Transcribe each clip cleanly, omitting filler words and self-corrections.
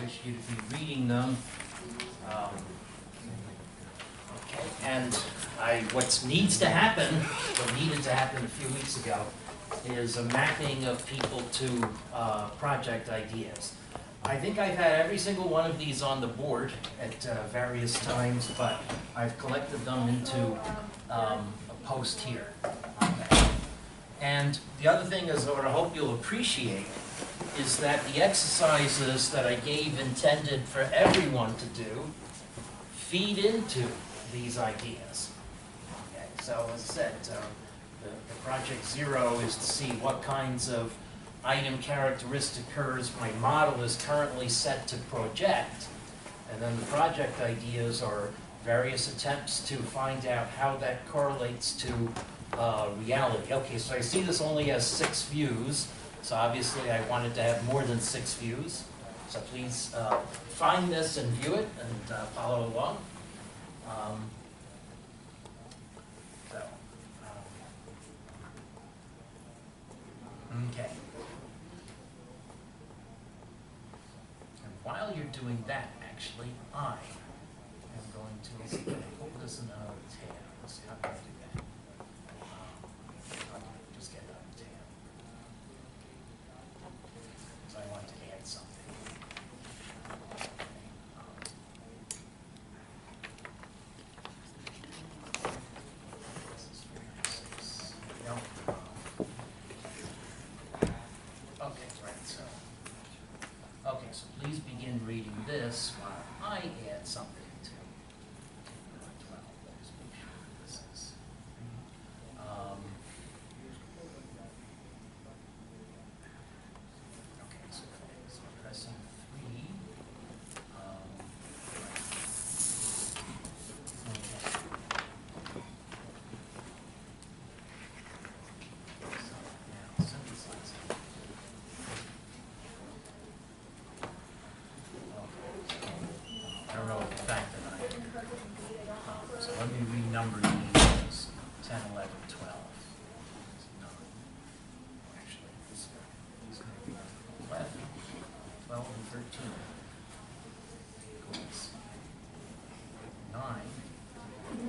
wish you to be reading them. Okay, and what needs to happen, what needed to happen a few weeks ago, is a mapping of people to project ideas. I think I've had every single one of these on the board at various times, but I've collected them into a post here. Okay. And the other thing is, what I hope you'll appreciate, is that the exercises that I gave intended for everyone to do feed into these ideas. Okay, so as I said, the project zero is to see what kinds of item characteristic curves my model is currently set to project, and then the project ideas are various attempts to find out how that correlates to reality. Okay, so I see this only has 6 views, so obviously I wanted to have more than 6 views. So please find this and view it and follow along. Okay. And while you're doing that, actually, I am going to, let's see, can I pull this in out of the tab? Let's see, how can I do that? I'll just get it out of the tab. So I want to add something. So please begin reading this while I add something to 12. Let's make sure this is. Okay, so pressing 3. So let me renumber these 10, 11, 12. Actually, these are going to be 11, 12, and 13. Equals 9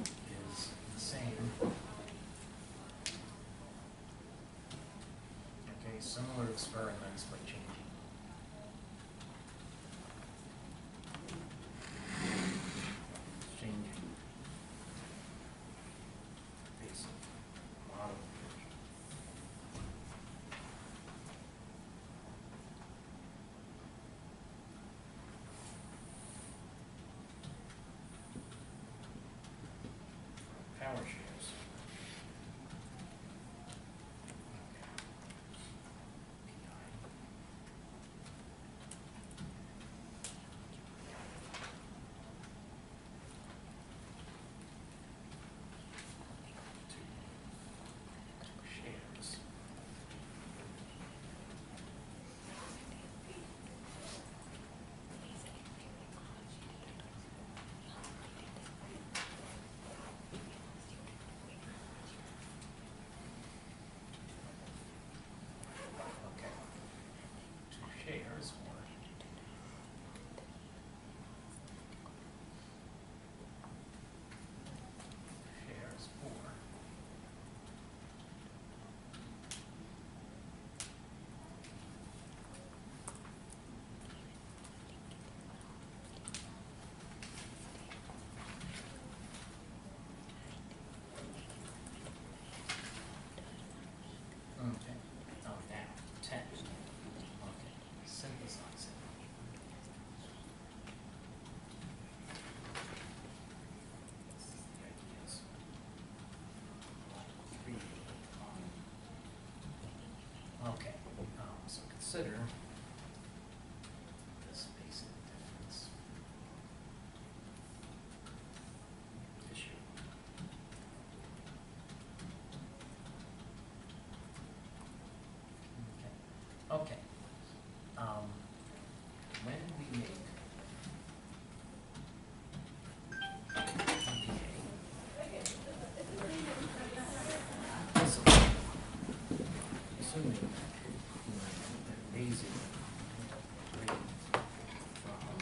is the same. Okay, similar experiments but changing. Power shares. Shares. Shares or shares or okay. Oh, now 10. Synthesize it. Okay, so consider this basic difference issue. Okay. When we make assuming basic rate from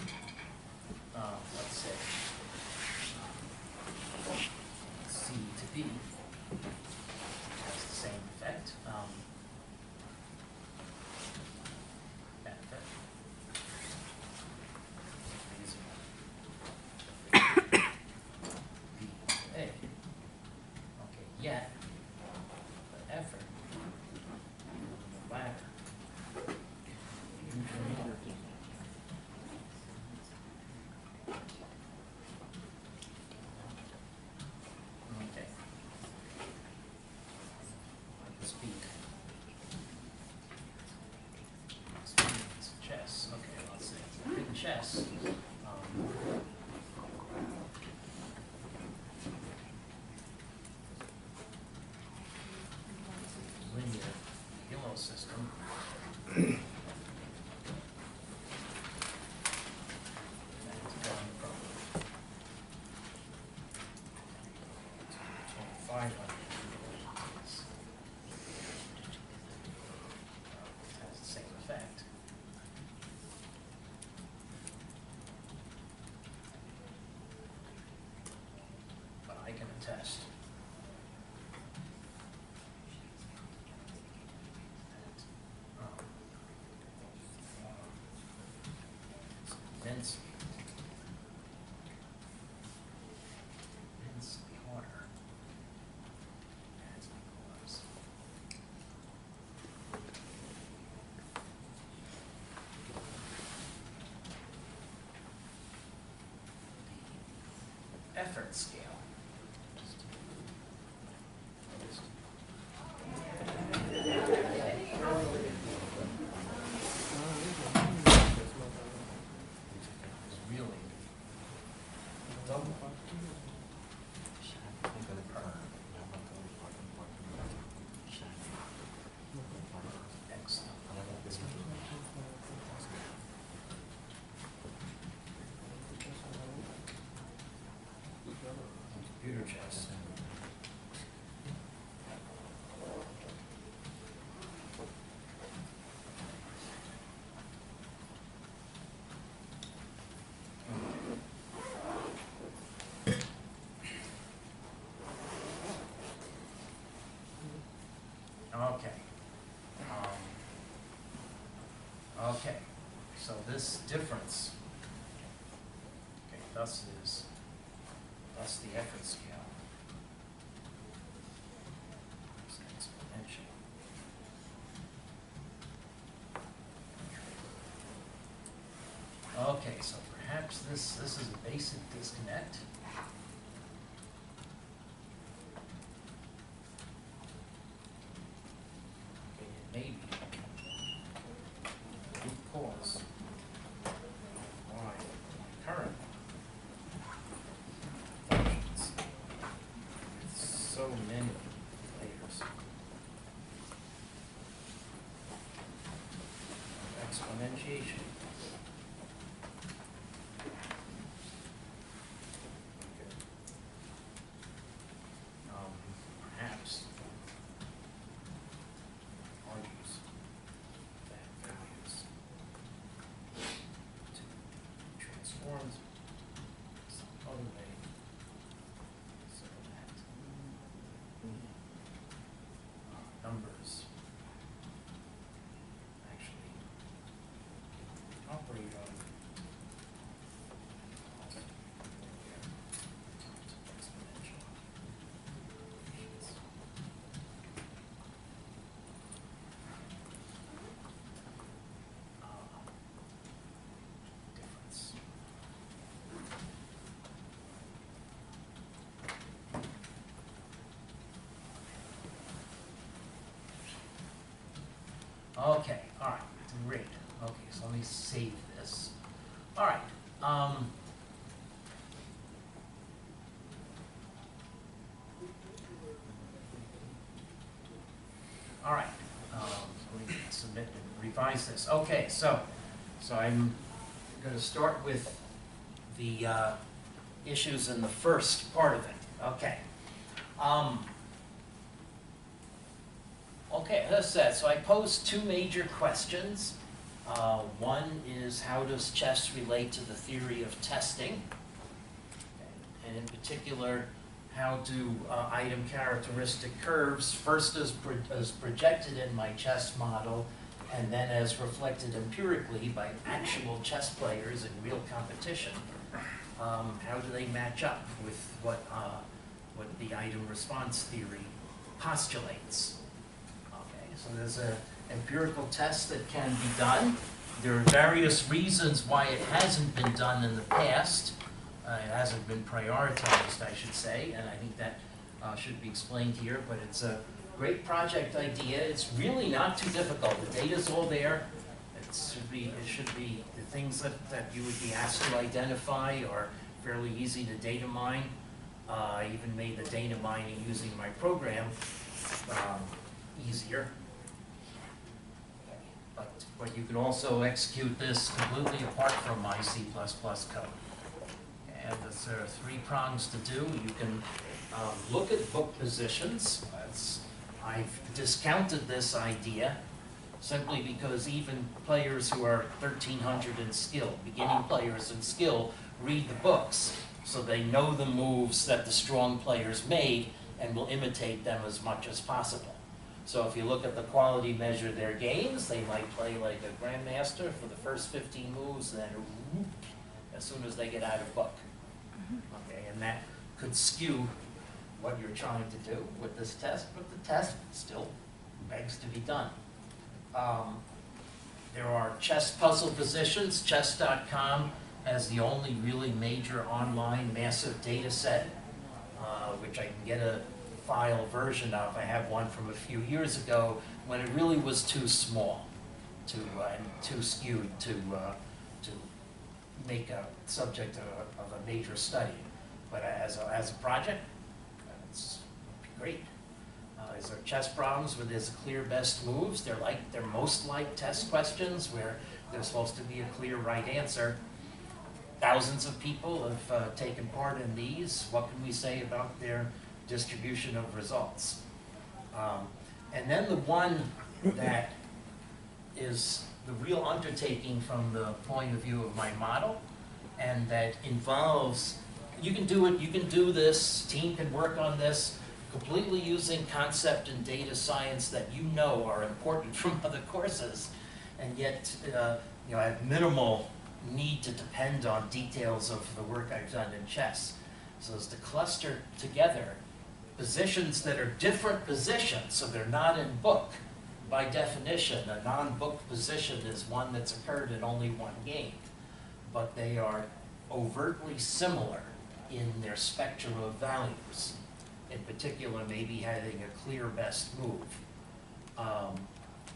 chess. Linear Hilo system. That's going from 2,500 kilometers. Has the same effect. But I can attest immensely harder as because the effort scale is really double. Excellent. Computer chess. Okay. Okay, so this difference, okay, thus the effort scale. It's exponential. Okay, so perhaps this is a basic disconnect. Maybe root cause why current functions with so many layers of exponentiation. Perhaps argues that values to be transformed some other way so that numbers actually operate on exponential functions. Difference. Okay, all right, great. Okay, so let me save this. All right. All right. So we can submit and revise this. Okay, so I'm going to start with the issues in the first part of it. Okay. Okay, as I said, so I posed two major questions. One is, how does chess relate to the theory of testing? And in particular, how do item characteristic curves, first as projected in my chess model, and then as reflected empirically by actual chess players in real competition, how do they match up with what the item response theory postulates? Okay, so there's an empirical test that can be done. There are various reasons why it hasn't been done in the past. It hasn't been prioritized, I should say, and I think that should be explained here, but it's a great project idea. It's really not too difficult. The data's all there. it should be, the things that you would be asked to identify are fairly easy to data mine. I even made the data mining using my program easier. But you can also execute this completely apart from my C++ code. And there are 3 prongs to do. You can look at book positions. I've discounted this idea simply because even players who are 1300 in skill, beginning players in skill, read the books, so they know the moves that the strong players made and will imitate them as much as possible. So if you look at the quality measure their games, they might play like a grandmaster for the first 15 moves, then whoop, as soon as they get out of book. Okay, and that could skew what you're trying to do with this test, but the test still begs to be done. There are chess puzzle positions. Chess.com has the only really major online massive data set, which I can get a file version of. I have one from a few years ago when it really was too small and too skewed to make a subject of a major study. But as a project, it's great. These are chess problems where there's clear best moves. They're most like test questions where there's supposed to be a clear right answer. Thousands of people have taken part in these. What can we say about their distribution of results? And then the one that is the real undertaking from the point of view of my model, and that involves, you can do it, you can do this, team can work on this, completely using concept and data science that you know are important from other courses, and yet I have minimal need to depend on details of the work I've done in chess. So it's to cluster together positions that are different positions, so they're not in book. By definition, a non-book position is one that's occurred in only one game, but they are overtly similar in their spectrum of values. In particular, maybe having a clear best move,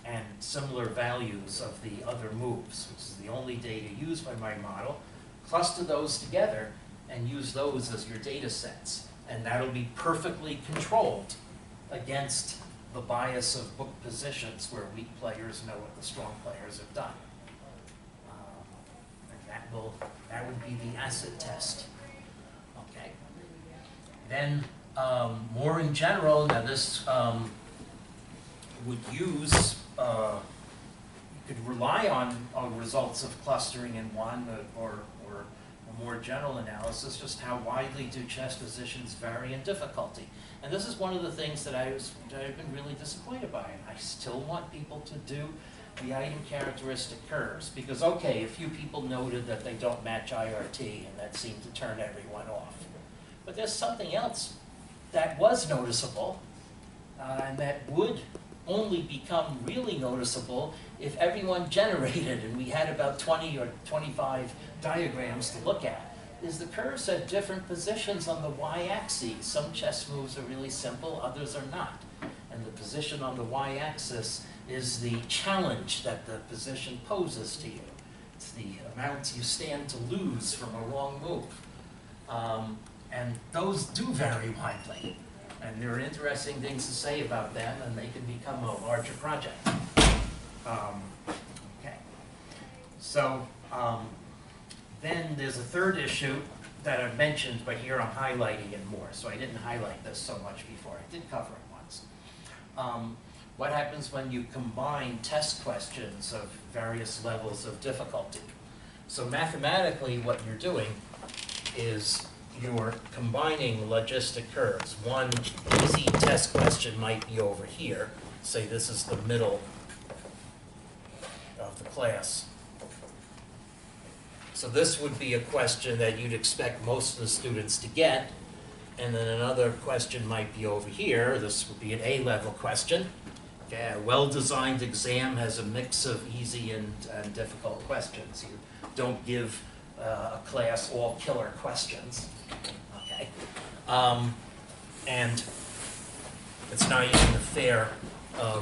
and similar values of the other moves, which is the only data used by my model. Cluster those together and use those as your data sets, and that'll be perfectly controlled against the bias of book positions where weak players know what the strong players have done. And that would be the acid test. Okay. Then more in general, now this would use, you could rely on results of clustering in one or a more general analysis, just how widely do chess positions vary in difficulty. And this is one of the things that I've been really disappointed by, and I still want people to do the item characteristic curves, because okay, a few people noted that they don't match IRT, and that seemed to turn everyone off. But there's something else that was noticeable, and that would only become really noticeable if everyone generated, and we had about 20 or 25 diagrams to look at, is the curves have different positions on the y-axis. Some chess moves are really simple, others are not. And the position on the y-axis is the challenge that the position poses to you. It's the amount you stand to lose from a wrong move. And those do vary widely. And there are interesting things to say about them, and they can become a larger project. Okay. So then there's a third issue that I've mentioned, but here I'm highlighting it more. So I didn't highlight this so much before. I did cover it once. What happens when you combine test questions of various levels of difficulty? So mathematically, what you're doing is you're combining logistic curves. One easy test question might be over here. Say this is the middle of the class. So this would be a question that you'd expect most of the students to get. And then another question might be over here. This would be an A-level question. Okay, a well-designed exam has a mix of easy and difficult questions. You don't give a class all killer questions. Okay, and it's not even a fair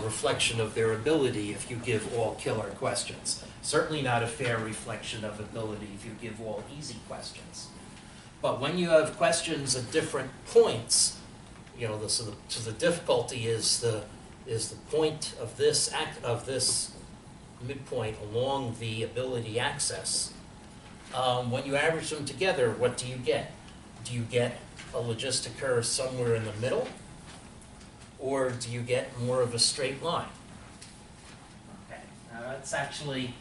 reflection of their ability if you give all killer questions. Certainly not a fair reflection of ability if you give all easy questions. But when you have questions at different points, you know, so the difficulty is the point of this midpoint along the ability axis. When you average them together, what do you get? Do you get a logistic curve somewhere in the middle, or do you get more of a straight line? Okay, now that's actually,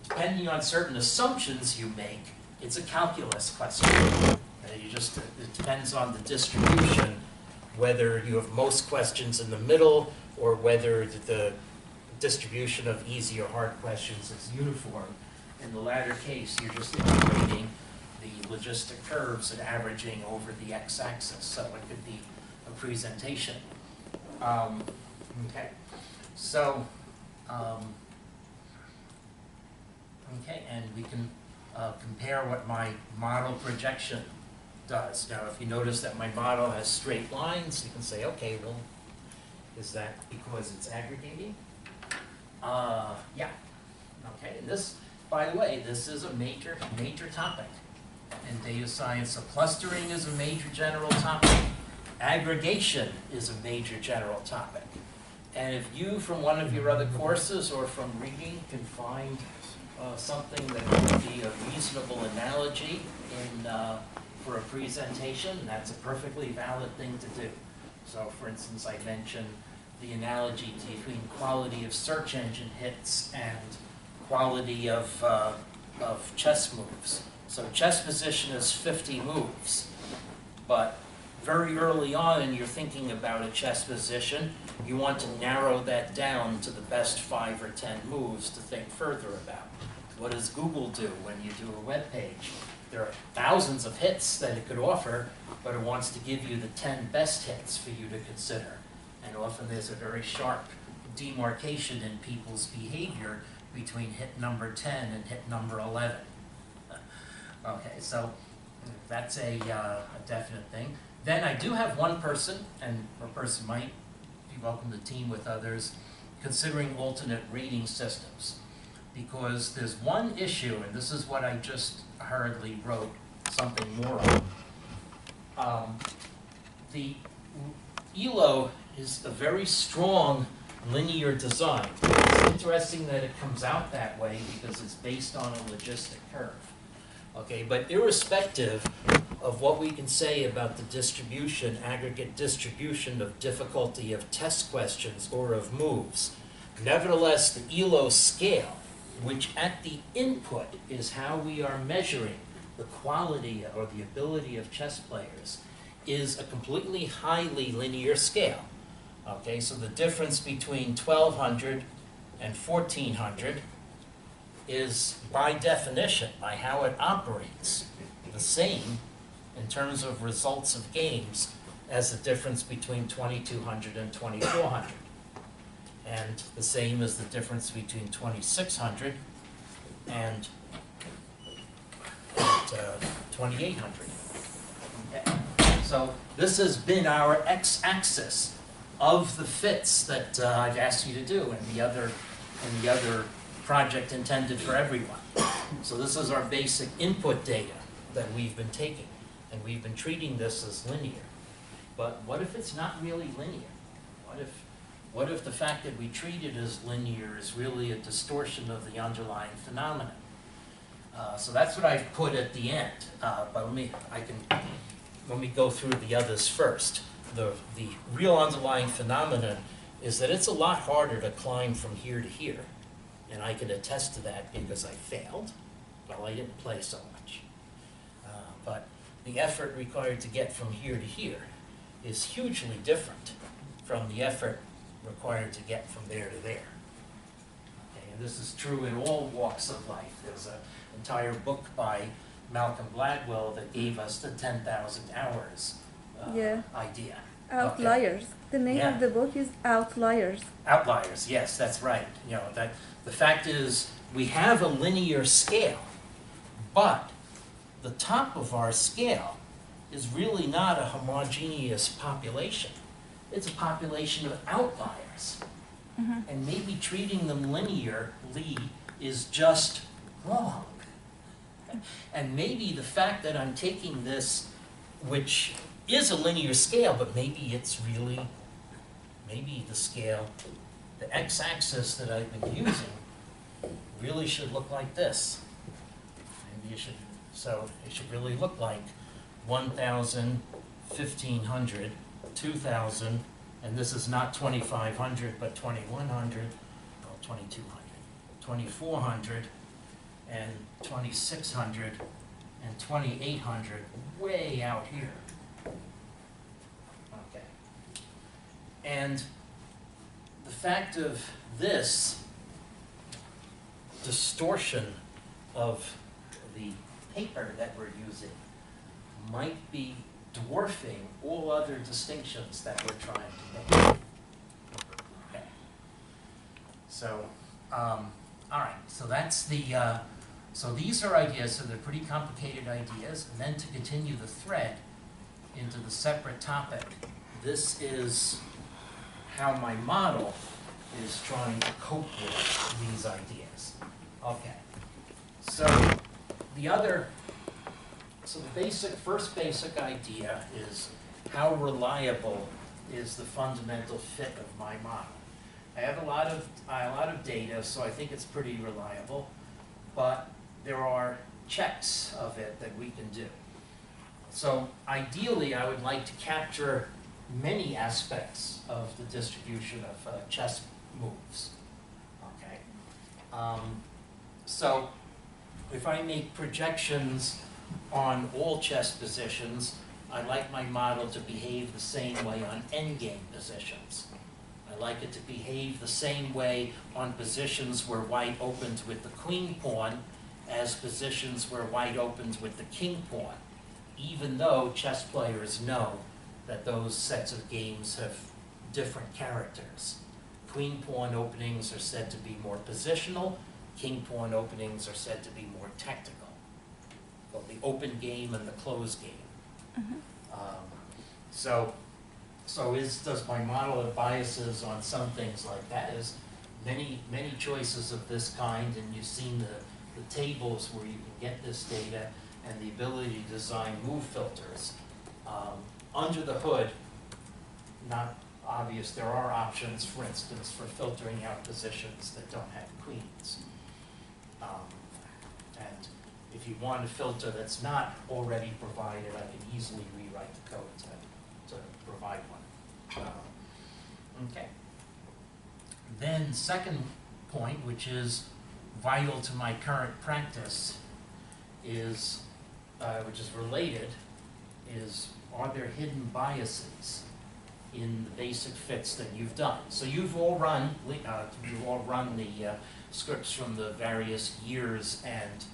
depending on certain assumptions you make, it's a calculus question. It depends on the distribution, whether you have most questions in the middle, or whether the distribution of easy or hard questions is uniform. In the latter case, you're just integrating the logistic curves and averaging over the x-axis, so it could be a presentation. Okay, so, okay, and we can compare what my model projection does. Now, if you notice that my model has straight lines, you can say, okay, well, is that because it's aggregating? Yeah. Okay, and this, by the way, this is a major topic in data science. So clustering is a major general topic. Aggregation is a major general topic. And if you, from one of your other courses or from reading, can find something that would be a reasonable analogy for a presentation, that's a perfectly valid thing to do. So, for instance, I mentioned the analogy between quality of search engine hits and quality of chess moves. So chess position is 50 moves, but very early on and you're thinking about a chess position, you want to narrow that down to the best 5 or 10 moves to think further about. What does Google do when you do a web page? There are thousands of hits that it could offer, but it wants to give you the 10 best hits for you to consider. And often there's a very sharp demarcation in people's behavior between hit number 10 and hit number 11. Okay, so that's a definite thing. Then I do have one person, and a person might be welcome to team with others, considering alternate rating systems. Because there's one issue, and this is what I just hurriedly wrote something more on. The ELO is a very strong linear design. It's interesting that it comes out that way because it's based on a logistic curve. Okay, but irrespective of what we can say about the distribution, aggregate distribution of difficulty of test questions or of moves, nevertheless the ELO scale, which at the input is how we are measuring the quality or the ability of chess players, is a completely highly linear scale. Okay, so the difference between 1200 and 1400 is, by definition, by how it operates, the same in terms of results of games as the difference between 2200 and 2400. And the same as the difference between 2600 and 2800. Okay. So this has been our x-axis of the fits that I've asked you to do in the other project intended for everyone. So this is our basic input data that we've been taking, and we've been treating this as linear. But what if it's not really linear? What if the fact that we treat it as linear is really a distortion of the underlying phenomenon? So that's what I've put at the end. But let me go through the others first. The real underlying phenomenon is that it's a lot harder to climb from here to here. And I can attest to that because I failed. Well, I didn't play so much. But the effort required to get from here to here is hugely different from the effort required to get from there to there. Okay, and this is true in all walks of life. There's an entire book by Malcolm Gladwell that gave us the 10,000 hours idea. Outliers. Okay. The name of the book is Outliers. Outliers, yes, that's right. You know, that the fact is we have a linear scale, but the top of our scale is really not a homogeneous population. It's a population of outliers. Mm-hmm. And maybe treating them linearly is just wrong. And maybe the fact that I'm taking this, which is a linear scale, but maybe it's really, maybe the scale, the x-axis that I've been using really should look like this. Maybe it should, so it should really look like 1,000, 1,500, 2,000, and this is not 2,500, but 2,100, well, 2,200, 2,400, and 2,600, and 2,800, way out here. Okay. And the fact of this distortion of the paper that we're using might be dwarfing all other distinctions that we're trying to make. Okay. So, all right, so that's the, so these are ideas, so they're pretty complicated ideas, and then to continue the thread into the separate topic, this is how my model is trying to cope with these ideas. Okay, so the other, so the first basic idea is how reliable is the fundamental fit of my model. I have a lot of data, so I think it's pretty reliable, but there are checks of it that we can do. So ideally, I would like to capture many aspects of the distribution of chess moves. Okay. So if I make projections on all chess positions, I like my model to behave the same way on endgame positions. I like it to behave the same way on positions where white opens with the queen pawn as positions where white opens with the king pawn, even though chess players know that those sets of games have different characters. Queen pawn openings are said to be more positional, king pawn openings are said to be more tactical. Well, the open game and the closed game. Does my model have biases on some things like that? Is many choices of this kind, and you've seen the tables where you can get this data and the ability to design move filters. Under the hood, not obvious, there are options, for instance, for filtering out positions that don't have queens. And if you want a filter that's not already provided, I can easily rewrite the code to provide one. Okay. Then second point, which is vital to my current practice, is, which is related, is are there hidden biases in the basic fits that you've done? So you've all run the scripts from the various years and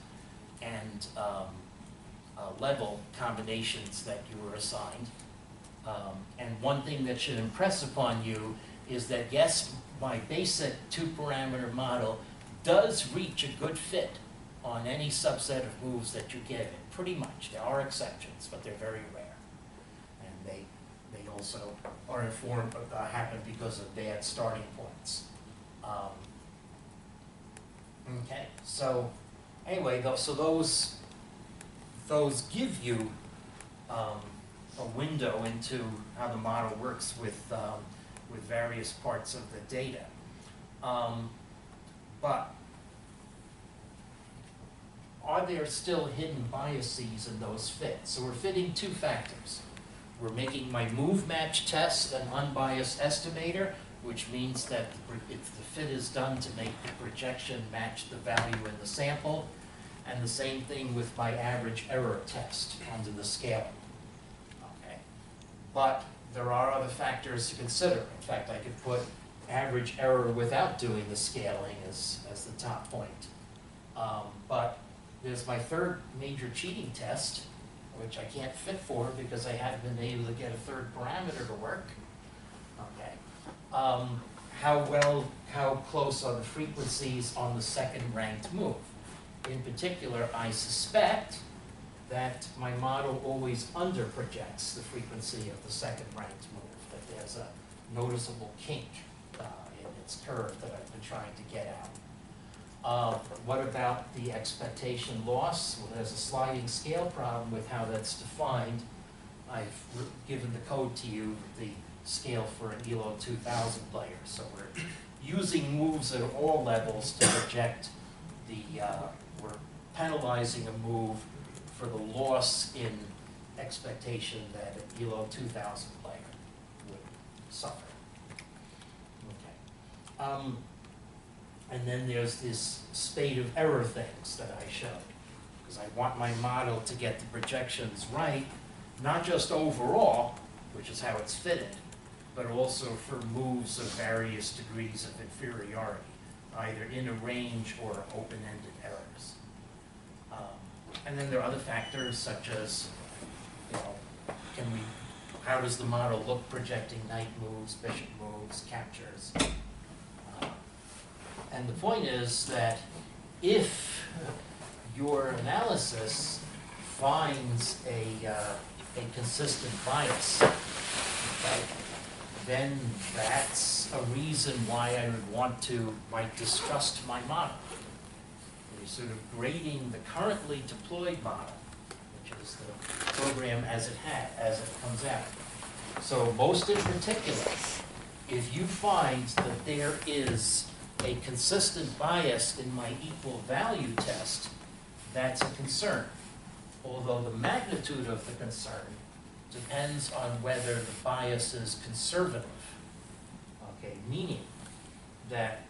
level combinations that you were assigned. And one thing that should impress upon you is that yes, my basic two-parameter model does reach a good fit on any subset of moves that you give it. Pretty much. There are exceptions, but they're very rare. And they also are informed, happen because of bad starting points. Okay, so anyway, so those give you a window into how the model works with various parts of the data. But are there still hidden biases in those fits? So we're fitting two factors. We're making my move match test an unbiased estimator, which means that if the fit is done to make the projection match the value in the sample, and the same thing with my average error test under the scaling. Okay. But there are other factors to consider. In fact, I could put average error without doing the scaling as the top point. But there's my third major cheating test, which I can't fit for because I haven't been able to get a third parameter to work. Okay. How close are the frequencies on the second ranked move? In particular, I suspect that my model always underprojects the frequency of the second ranked move, that there's a noticeable kink in its curve that I've been trying to get What about the expectation loss? Well, there's a sliding scale problem with how that's defined. I've given the code to you, the scale for an ELO 2000 player. So we're using moves at all levels to project the, we're penalizing a move for the loss in expectation that an ELO 2000 player would suffer. Okay. And then there's this spate of error things that I showed, because I want my model to get the projections right, not just overall, which is how it's fitted, but also for moves of various degrees of inferiority, either in a range or open-ended errors. And then there are other factors such as, you know, how does the model look projecting knight moves, bishop moves, captures? And the point is that if your analysis finds a consistent bias, okay, then that's a reason why I might distrust my model. You're sort of grading the currently deployed model, which is the program as it comes out. So most in particular, if you find that there is a consistent bias in my equal value test, that's a concern. Although the magnitude of the concern depends on whether the bias is conservative. Okay, meaning that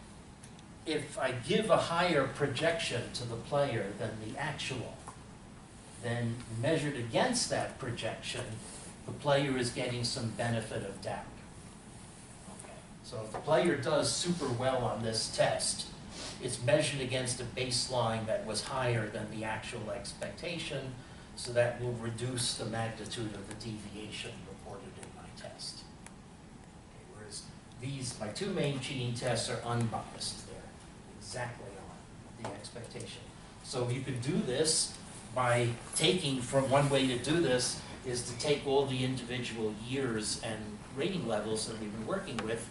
if I give a higher projection to the player than the actual, then measured against that projection, the player is getting some benefit of doubt. Okay. So if the player does super well on this test, it's measured against a baseline that was higher than the actual expectation, so that will reduce the magnitude of the deviation reported in my test. Okay, whereas my two main cheating tests are unbiased. They're exactly on the expectation. So you could do this by one way to do this is to take all the individual years and rating levels that we've been working with.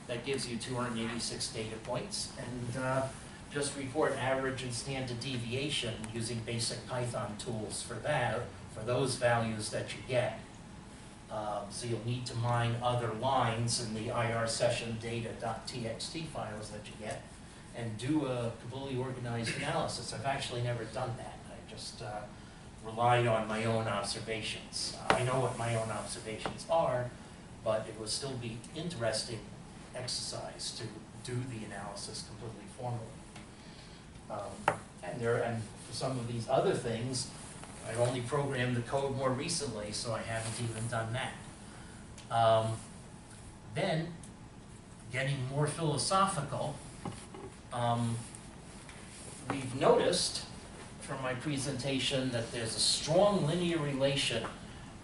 That gives you 286 data points, and just report average and standard deviation using basic Python tools for that, for those values that you get. So you'll need to mine other lines in the IR session data.txt files that you get and do a completely organized analysis. I've actually never done that. I just relied on my own observations. I know what my own observations are, but it would still be interesting exercise to do the analysis completely formally. And for some of these other things, I only programmed the code more recently, so I haven't even done that. Then, getting more philosophical, we've noticed from my presentation that there's a strong linear relation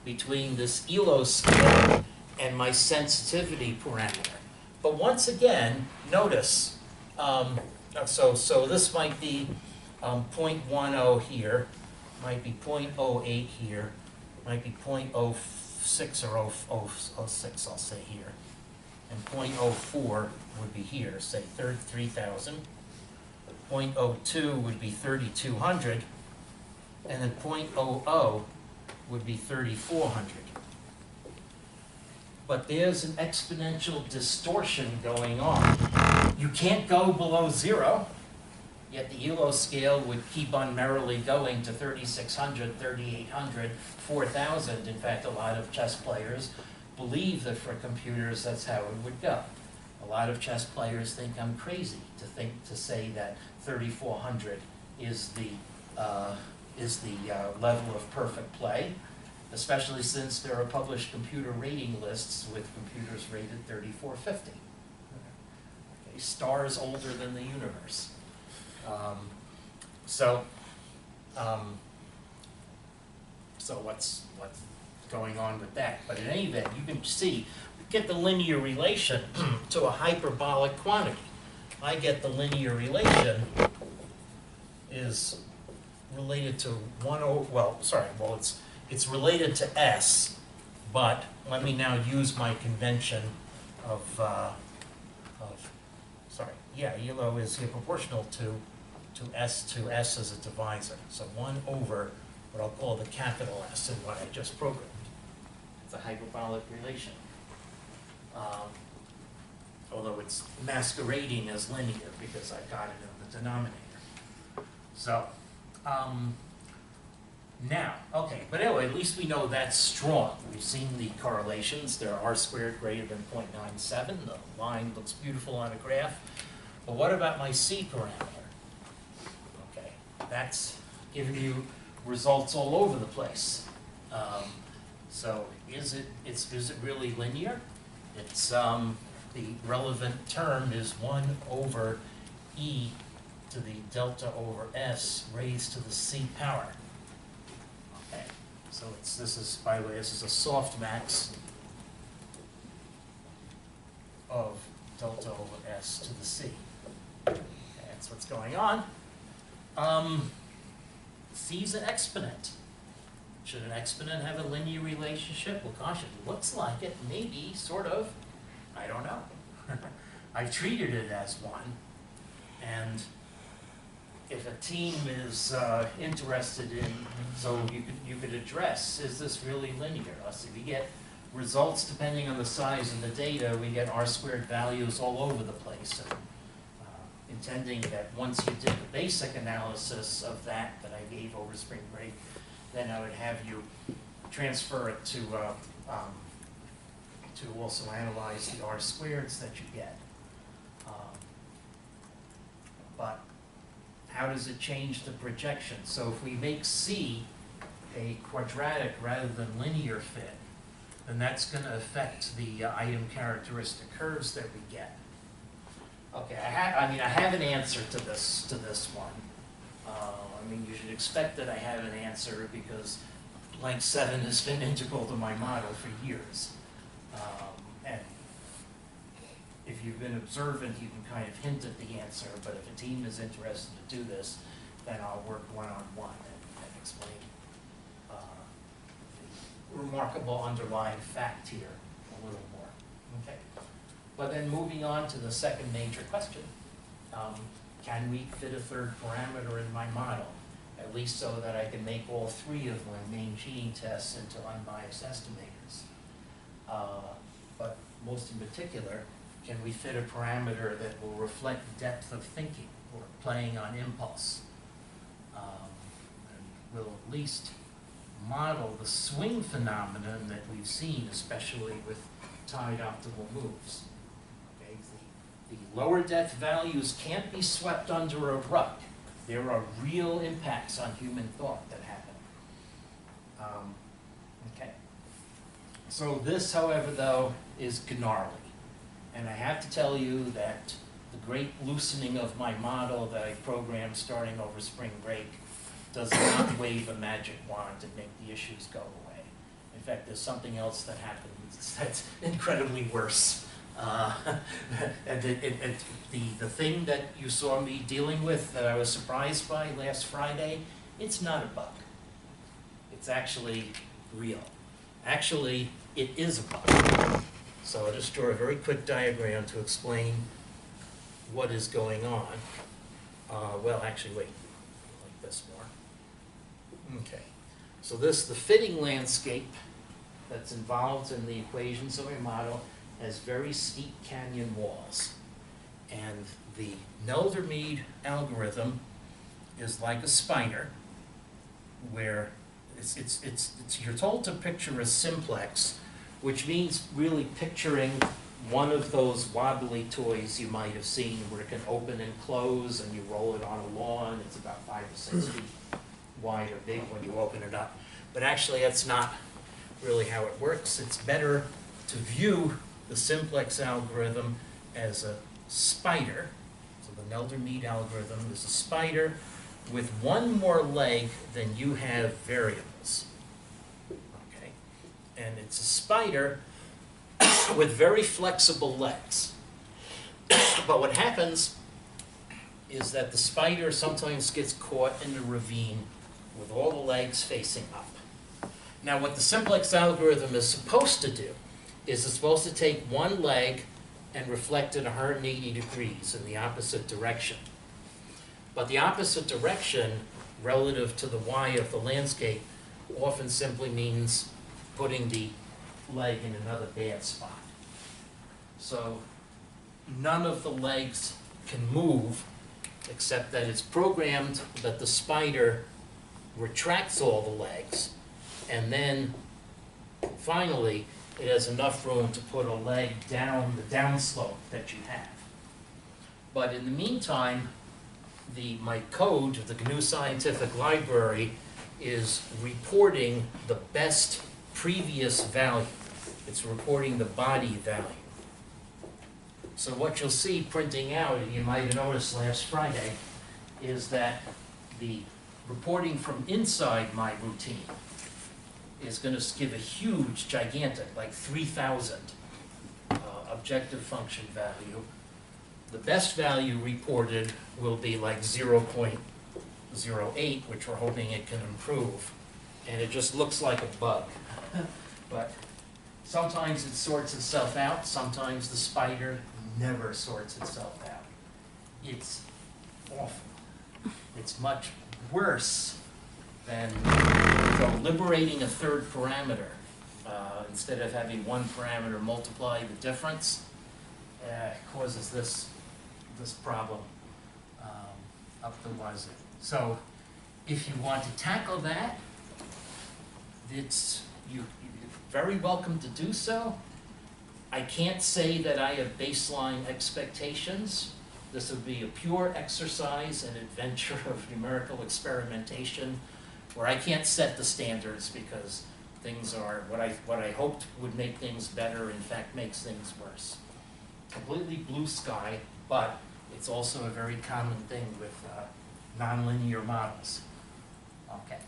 between this ELO scale and my sensitivity parameter. But once again, notice, so this might be 0.10 here, might be 0.08 here, might be 0.06 or 0.06, I'll say here, and 0.04 would be here, say 3,000. 0.02 would be 3,200, and then 0.00 would be 3,400. But there's an exponential distortion going on. You can't go below 0, yet the ELO scale would keep on merrily going to 3,600, 3,800, 4,000. In fact, a lot of chess players believe that for computers that's how it would go. A lot of chess players think I'm crazy to say that 3,400 is the level of perfect play, especially since there are published computer rating lists with computers rated 3,450. Okay, stars older than the universe. So what's going on with that? But in any event, you can see, get the linear relation to a hyperbolic quantity. I get the linear relation is related to it's related to S, but let me now use my convention ELO is here proportional to to S as a divisor. So 1 over what I'll call the capital S in what I just programmed. It's a hyperbolic relation. Although it's masquerading as linear because I got it in the denominator. So, now, okay, but anyway, at least we know that's strong. We've seen the correlations. They're r squared greater than 0.97. The line looks beautiful on a graph. But what about my C parameter? Okay, that's giving you results all over the place. So is it really linear? It's the relevant term is 1 over e to the delta over s raised to the c power. Okay, so this is, by the way, this is a softmax of delta over s to the c. Okay, that's what's going on. C is an exponent. Should an exponent have a linear relationship? Well, gosh, it looks like it, maybe, sort of. I don't know. I've treated it as one, and if a team is interested in, so you could address, is this really linear? See, we get results depending on the size of the data. We get r squared values all over the place. And, intending that once you did the basic analysis of that I gave over spring break, then I would have you transfer it to also analyze the r squareds that you get. But how does it change the projection? So if we make C a quadratic rather than linear fit, then that's going to affect the item characteristic curves that we get. Okay, I have an answer to this one. I mean, you should expect that I have an answer because blank 7 has been integral to my model for years. And if you've been observant, you can kind of hint at the answer, but if a team is interested to do this, then I'll work one-on-one and explain the remarkable underlying fact here a little more. Okay. But then moving on to the second major question, can we fit a third parameter in my model, at least so that I can make all 3 of my main gene tests into unbiased estimators? But most in particular, can we fit a parameter that will reflect depth of thinking or playing on impulse? And will at least model the swing phenomenon that we've seen, especially with tied optimal moves. Okay? The lower depth values can't be swept under a rug. There are real impacts on human thought that happen. Okay. So this, however, though, is gnarly. And I have to tell you that the great loosening of my model that I programmed starting over spring break does not wave a magic wand and make the issues go away. In fact, there's something else that happens that's incredibly worse. And the thing that you saw me dealing with that I was surprised by last Friday, it's not a bug. It's actually real. Actually, it is a bug. So I'll just draw a very quick diagram to explain what is going on. Well, actually, wait, like this more. Okay. So the fitting landscape that's involved in the equations of a model has very steep canyon walls. And the Nelder-Mead algorithm is like a spider where you're told to picture a simplex, which means really picturing one of those wobbly toys you might have seen where it can open and close and you roll it on a lawn. It's about 5 to 6 feet wide or big when you open it up. But actually that's not really how it works. It's better to view the simplex algorithm as a spider. So the Nelder-Mead algorithm is a spider with one more leg than you have variables. Okay? And it's a spider with very flexible legs. But what happens is that the spider sometimes gets caught in a ravine with all the legs facing up. Now what the simplex algorithm is supposed to do is it's supposed to take one leg and reflect it 180 degrees in the opposite direction. But the opposite direction relative to the Y of the landscape often simply means putting the leg in another bad spot. So none of the legs can move except that it's programmed that the spider retracts all the legs, and then finally it has enough room to put a leg down the downslope that you have. But in the meantime, my code, the GNU Scientific Library, is reporting the best previous value. It's reporting the body value. So what you'll see printing out, and you might have noticed last Friday, is that the reporting from inside my routine is going to give a huge, gigantic, like 3,000 objective function value. The best value reported will be like 0.08, which we're hoping it can improve. And it just looks like a bug. But sometimes it sorts itself out. Sometimes the spider never sorts itself out. It's awful. It's much worse than liberating a third parameter. Instead of having one parameter multiply the difference, causes this problem up the wazoo. So if you want to tackle that, you're very welcome to do so. I can't say that I have baseline expectations. This would be a pure exercise and adventure of numerical experimentation where I can't set the standards because things are, what I hoped would make things better, in fact makes things worse. Completely blue sky, but it's also a very common thing with nonlinear models. Okay.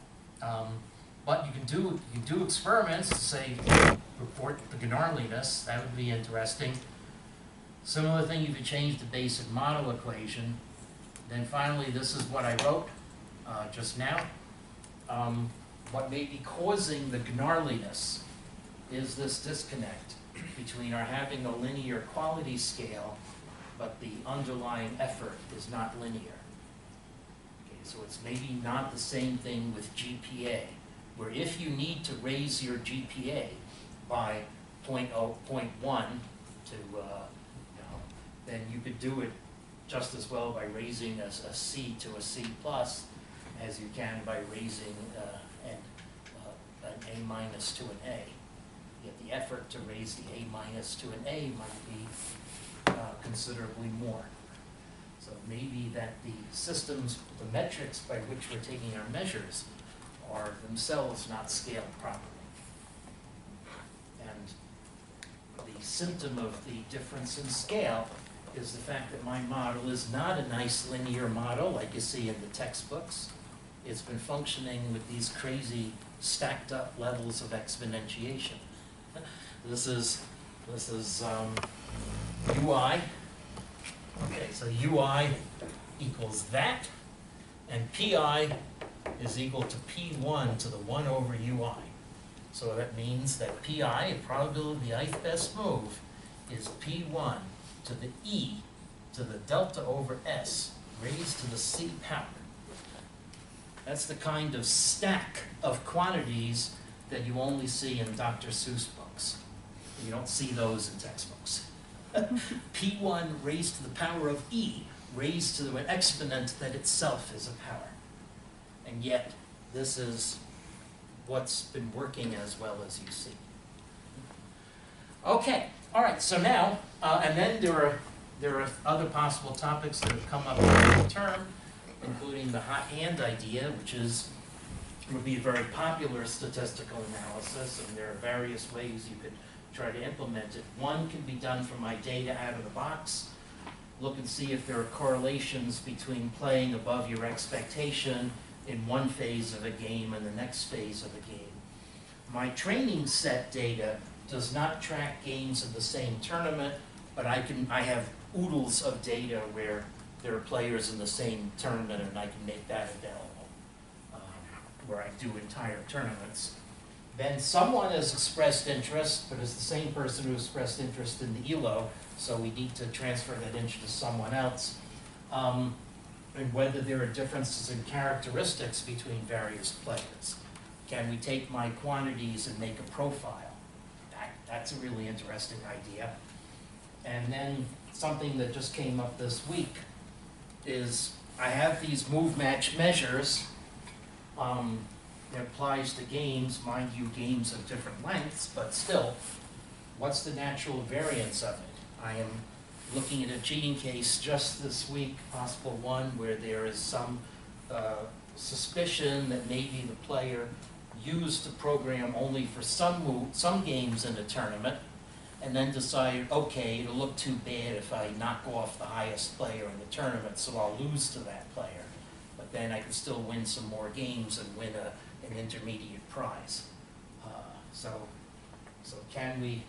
But you can do experiments to say, report the gnarliness. That would be interesting. Similar thing if you change the basic model equation. Then finally, this is what I wrote just now. What may be causing the gnarliness is this disconnect between our having a linear quality scale, but the underlying effort is not linear. Okay, so it's maybe not the same thing with GPA, where if you need to raise your GPA by 0.1 to, then you could do it just as well by raising a C to a C plus as you can by raising an A minus to an A. Yet the effort to raise the A minus to an A might be considerably more. So maybe that the systems, the metrics by which we're taking our measures are themselves not scaled properly. And the symptom of the difference in scale is the fact that my model is not a nice linear model like you see in the textbooks. It's been functioning with these crazy stacked up levels of exponentiation. This is UI. Okay, so UI equals that, and PI is equal to P1 to the 1 over UI. So that means that PI, the probability of the ith best move, is P1 to the E to the delta over S raised to the C power. That's the kind of stack of quantities that you only see in Dr. Seuss books. You don't see those in textbooks. P1 raised to the power of E raised to an exponent that itself is a power. And yet, this is what's been working as well as you see. Okay, all right, so now, and then there are other possible topics that have come up in the term, including the hot hand idea, which would be a very popular statistical analysis, and there are various ways you could try to implement it. One can be done from my data out of the box. Look and see if there are correlations between playing above your expectation in one phase of a game and the next phase of a game. My training set data does not track games in the same tournament, but I have oodles of data where there are players in the same tournament, and I can make that available, where I do entire tournaments. Then someone has expressed interest, but it's the same person who expressed interest in the ELO, so we need to transfer that interest to someone else. and whether there are differences in characteristics between various players. Can we take my quantities and make a profile? That's a really interesting idea. And then something that just came up this week is I have these move match measures. It applies to games, mind you, games of different lengths, but still, what's the natural variance of it? I am looking at a cheating case just this week, possible one, where there is some suspicion that maybe the player used the program only for some games in a tournament, and then decided, okay, it'll look too bad if I knock off the highest player in the tournament, so I'll lose to that player. But then I can still win some more games and win an intermediate prize. So can we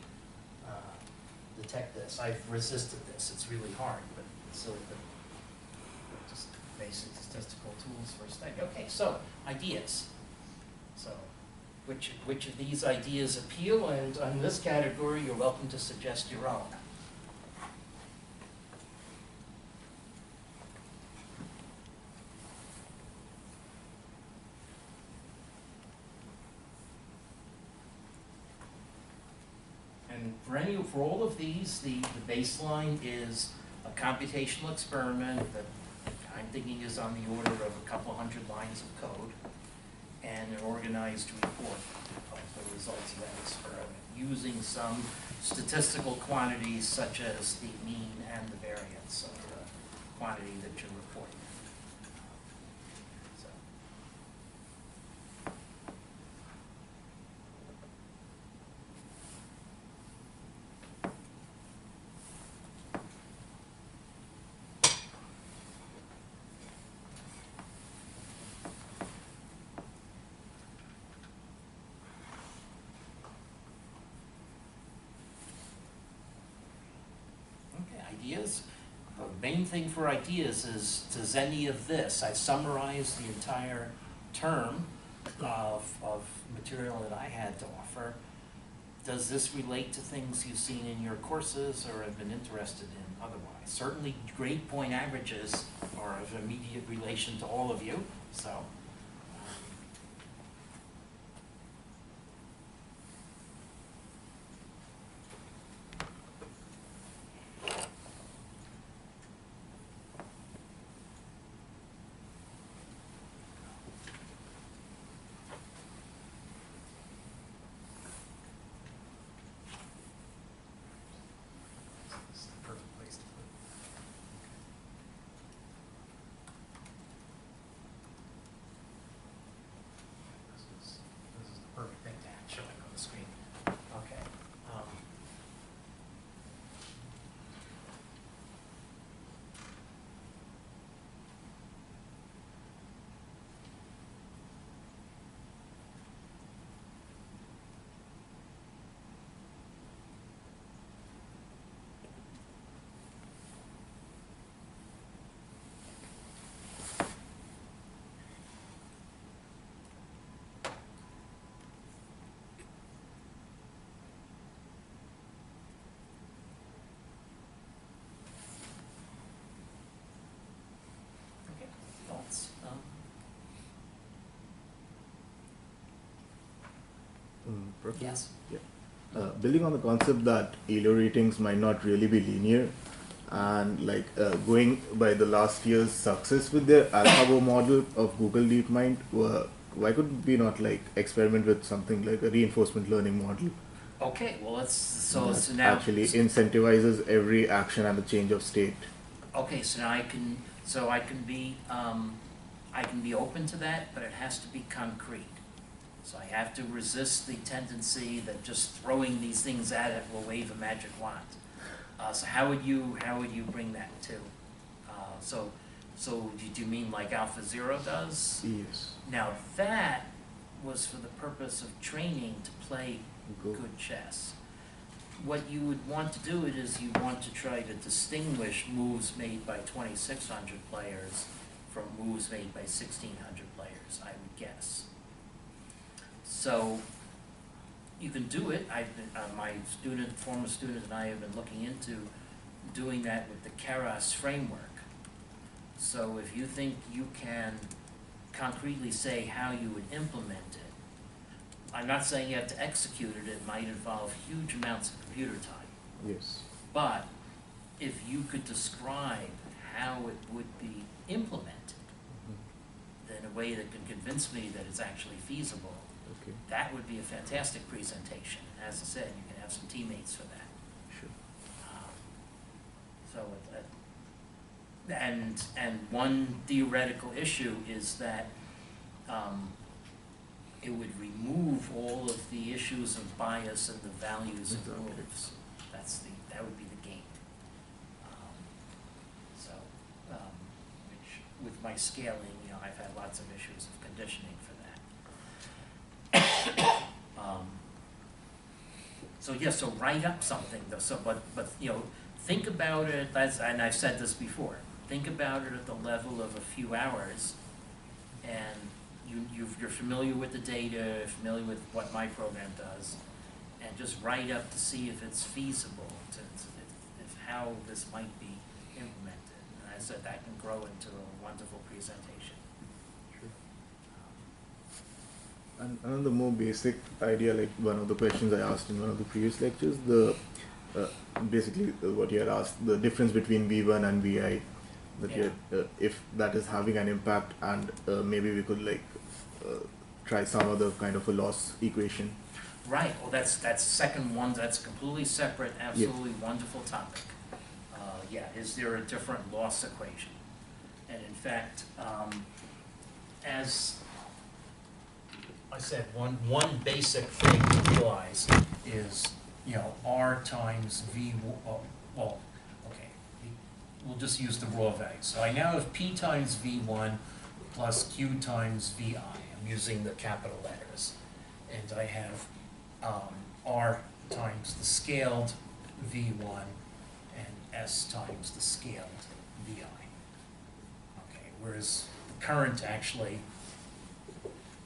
detect this? I've resisted this. It's really hard, but it's still just basic statistical tools for a study. Okay, so ideas. So which of these ideas appeal? And on this category, you're welcome to suggest your own. And for all of these, the baseline is a computational experiment that I'm thinking is on the order of a couple hundred lines of code, and an organized report of the results of that experiment, using some statistical quantities such as the mean and the variance of the quantity that you're reporting. So. Ideas. The main thing for ideas is, does any of this, I summarized the entire term of material that I had to offer. Does this relate to things you've seen in your courses or have been interested in otherwise? Certainly grade point averages are of immediate relation to all of you, so. Perfect. Yes. Yeah. Building on the concept that ALO ratings might not really be linear, and going by the last year's success with their AlphaGo model of Google DeepMind, why could we not experiment with something like a reinforcement learning model? Okay, well so now actually incentivizes every action and the change of state. Okay, so now I can be open to that, but it has to be concrete. So I have to resist the tendency that just throwing these things at it will wave a magic wand. So how would you bring that to? So do you mean like AlphaZero does? Yes. Now that was for the purpose of training to play good chess. What you would want to do is you want to try to distinguish moves made by 2,600 players from moves made by 1,600 players, I would guess. So you can do it. I've been, my former student and I have been looking into doing that with the Keras framework. So if you think you can concretely say how you would implement it, I'm not saying you have to execute it, it might involve huge amounts of computer time. Yes. But if you could describe how it would be implemented in a way that could convince me that it's actually feasible, Okay. that would be a fantastic presentation. As I said, you can have some teammates for that. Sure. So, and one theoretical issue is that it would remove all of the issues of bias and the values of Exactly. moves. That would be the gain. Which with my scaling, I've had lots of issues of conditioning for that. So write up something though. But think about it. And I've said this before. Think about it at the level of a few hours, and you're familiar with the data, familiar with what my program does, and just write up to see if it's feasible, if how this might be implemented. And I said that can grow into a wonderful presentation. Sure. And another more basic idea, like one of the questions I asked in one of the previous lectures, basically what you had asked, the difference between V1 and VI, that if that is having an impact, and maybe we could try some other kind of a loss equation. Right. Well, that's second one. That's completely separate. Absolutely wonderful topic. Is there a different loss equation? And in fact, as I said, one basic thing to realize is R times V. Well, okay. We'll just use the raw value. So I now have P times V1 plus Q times VI. I'm using the capital letters. And I have R times the scaled V1 and S times the scaled VI. Okay, whereas the current actually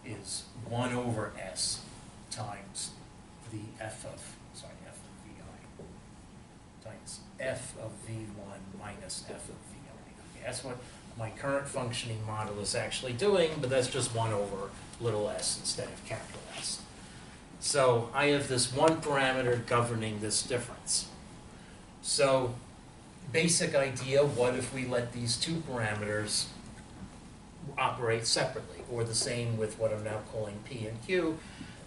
is 1 over S times the F of VI times F of V1 minus F of VI. Okay, that's what my current functioning model is actually doing, but that's just 1 over little s instead of capital S. So I have this one parameter governing this difference. So basic idea, what if we let these two parameters operate separately, or the same with what I'm now calling P and Q,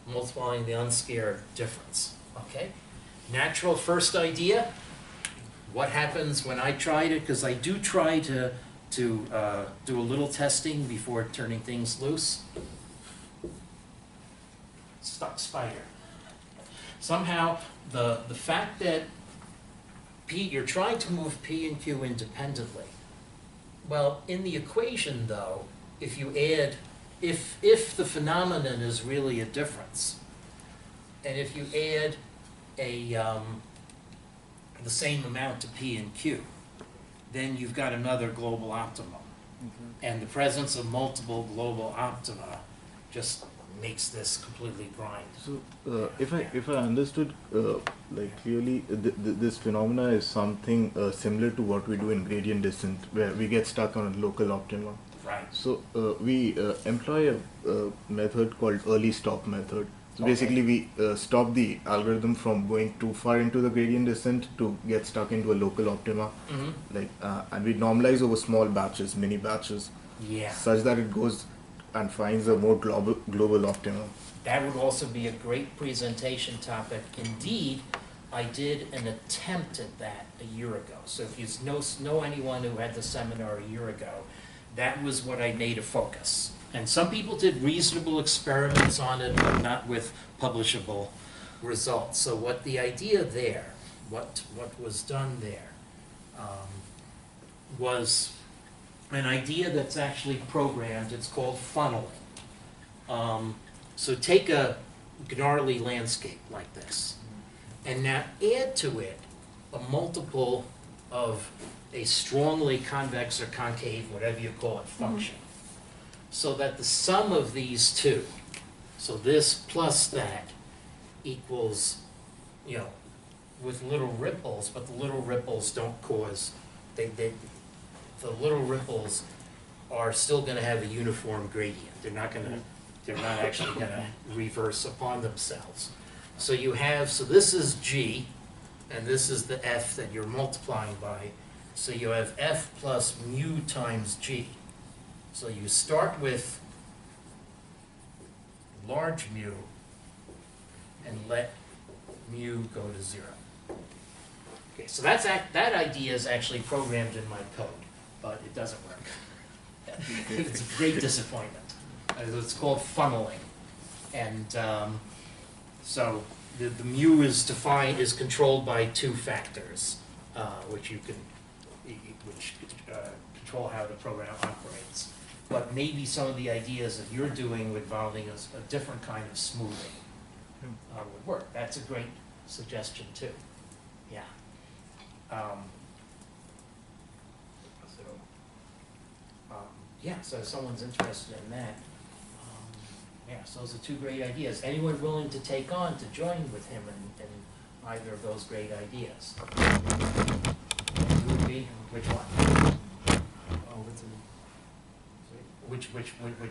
multiplying the unscared difference, okay? Natural first idea, what happens when I tried it, because I do try to do a little testing before turning things loose. Stuck spider. Somehow, the fact that you're trying to move P and Q independently. Well, in the equation though, if you add, if the phenomenon is really a difference, and if you add the same amount to P and Q, then you've got another global optimum. And the presence of multiple global optima just makes this completely grind. So, if I understood clearly, this phenomena is something similar to what we do in gradient descent, where we get stuck on a local optima. Right. So we employ a method called early stop method. So basically, we stop the algorithm from going too far into the gradient descent to get stuck into a local optima. And we normalize over small batches, mini batches, such that it goes and finds a more global optimum. That would also be a great presentation topic. Indeed, I did an attempt at that a year ago. So if you know anyone who had the seminar a year ago, that was what I made a focus. And some people did reasonable experiments on it, but not with publishable results. So what the idea there, what was done there, was an idea that's actually programmed. It's called funneling. So take a gnarly landscape like this, and now add to it a multiple of a strongly convex or concave, whatever you call it, function. So that the sum of these two, so this plus that, equals, with little ripples, but the little ripples don't cause, the little ripples are still gonna have a uniform gradient. They're not actually gonna reverse upon themselves. So you have, so this is G, and this is the F that you're multiplying by. So you have F plus mu times G. So you start with large mu and let mu go to 0. Okay, so that idea is actually programmed in my code, but it doesn't work. It's a great disappointment. It's called funneling. And so the mu is controlled by 2 factors, which control how the program operates. But maybe some of the ideas that you're doing involving a different kind of smoothing would work. That's a great suggestion too. Yeah. Yeah, so if someone's interested in that, yeah, so those are 2 great ideas. Anyone willing to take on, to join with him in either of those great ideas? Who would be? Which one? Which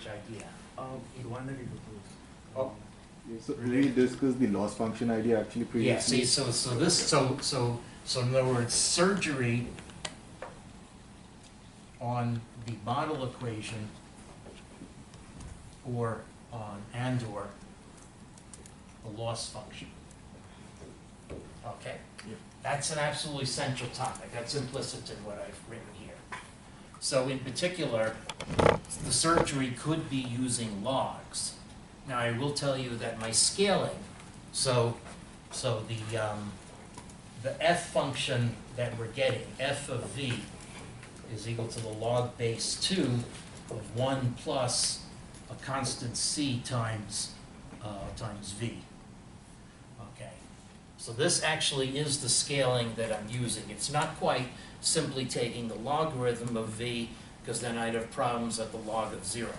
idea? The one that you proposed. Oh. So we discussed the loss function idea actually previously. Yeah, see, so in other words, surgery on the model equation or the loss function. Okay? Yep. That's an absolutely central topic. That's implicit in what I've written here. So in particular, the surgery could be using logs. Now I will tell you that my scaling, so the f function that we're getting, f of v, is equal to the log base 2 of 1 plus a constant c times v. Okay, so this actually is the scaling that I'm using. It's not quite simply taking the logarithm of v, because then I'd have problems at the log of 0.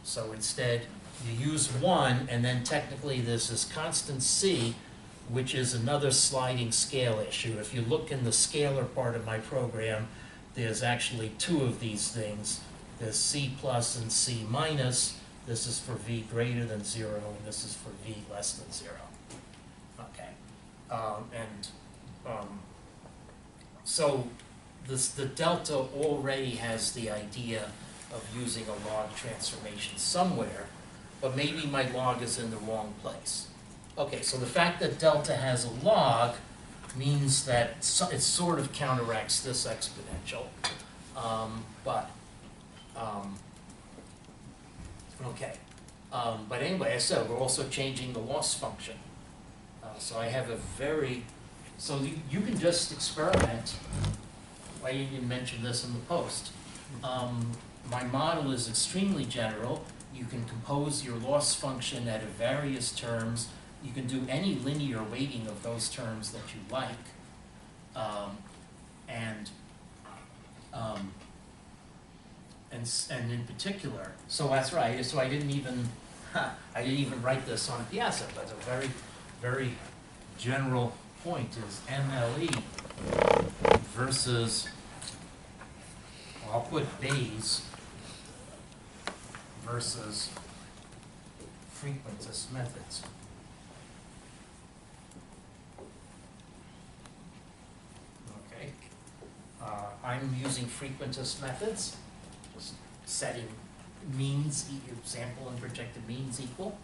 So instead, you use 1, and then technically there's this constant c, which is another sliding scale issue. If you look in the scalar part of my program, there's actually 2 of these things. There's c plus and c minus. This is for v greater than 0, and this is for v less than 0. Okay. So the delta already has the idea of using a log transformation somewhere, but maybe my log is in the wrong place. Okay, so the fact that delta has a log means that it sort of counteracts this exponential, but anyway, I said we're also changing the loss function. So I have so you can just experiment. I didn't mention this in the post. My model is extremely general. You can compose your loss function out of various terms. You can do any linear weighting of those terms that you like. And in particular, so that's right. So I didn't even write this on a piazza, but a very, very general point is MLE versus, well, I'll put Bayes versus frequentist methods. Okay. I'm using frequentist methods, just setting means, sample and projected means equal.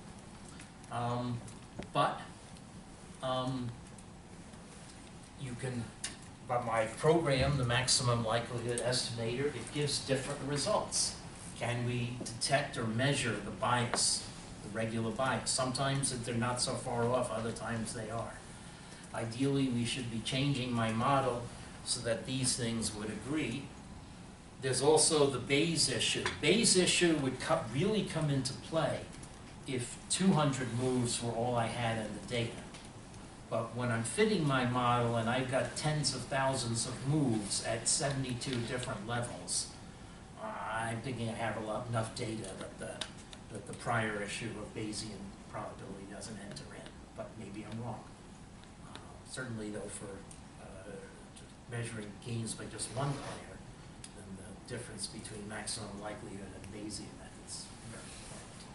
But my program, the maximum likelihood estimator, it gives different results. Can we detect or measure the bias, the regular bias? Sometimes they're not so far off, other times they are. Ideally, we should be changing my model so that these things would agree. There's also the Bayes issue. Bayes issue would really come into play if 200 moves were all I had in the data. But when I'm fitting my model and I've got tens of thousands of moves at 72 different levels, I'm thinking I have enough data that the prior issue of Bayesian probability doesn't enter in. But maybe I'm wrong. Certainly, though, for measuring gains by just one player, then difference between maximum likelihood and Bayesian methods. Very important.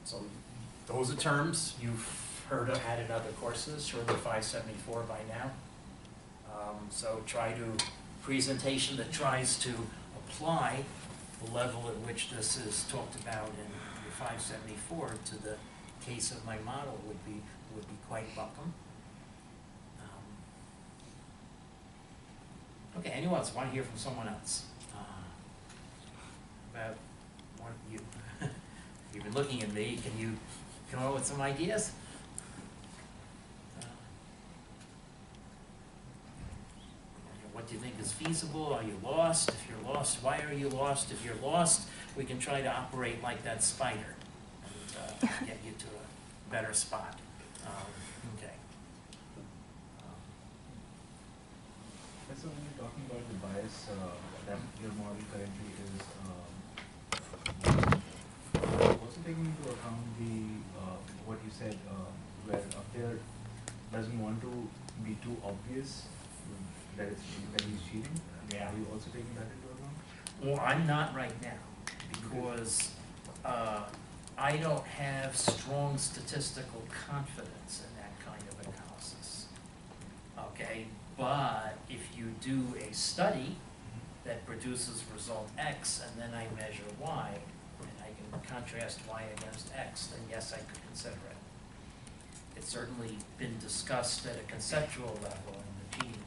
So those are terms you've heard of, had in other courses, surely 574 by now. So try to, presentation that tries to apply the level at which this is talked about in the 574 to the case of my model would be quite welcome. Okay, anyone else? Want to hear from someone else? About one of you. You've been looking at me. Can you come up with some ideas? What do you think is feasible? Are you lost? If you're lost, why are you lost? If you're lost, we can try to operate like that spider and get you to a better spot. Okay. So when you're talking about the bias that your model currently is also taking into account the what you said where up there doesn't want to be too obvious that he's cheating. Yeah. Are you also taking that into account? Well, I'm not right now because I don't have strong statistical confidence in that kind of analysis. Okay, but if you do a study that produces result X and then I measure Y and I can contrast Y against X, then yes, I could consider it. It's certainly been discussed at a conceptual level in the cheating committee.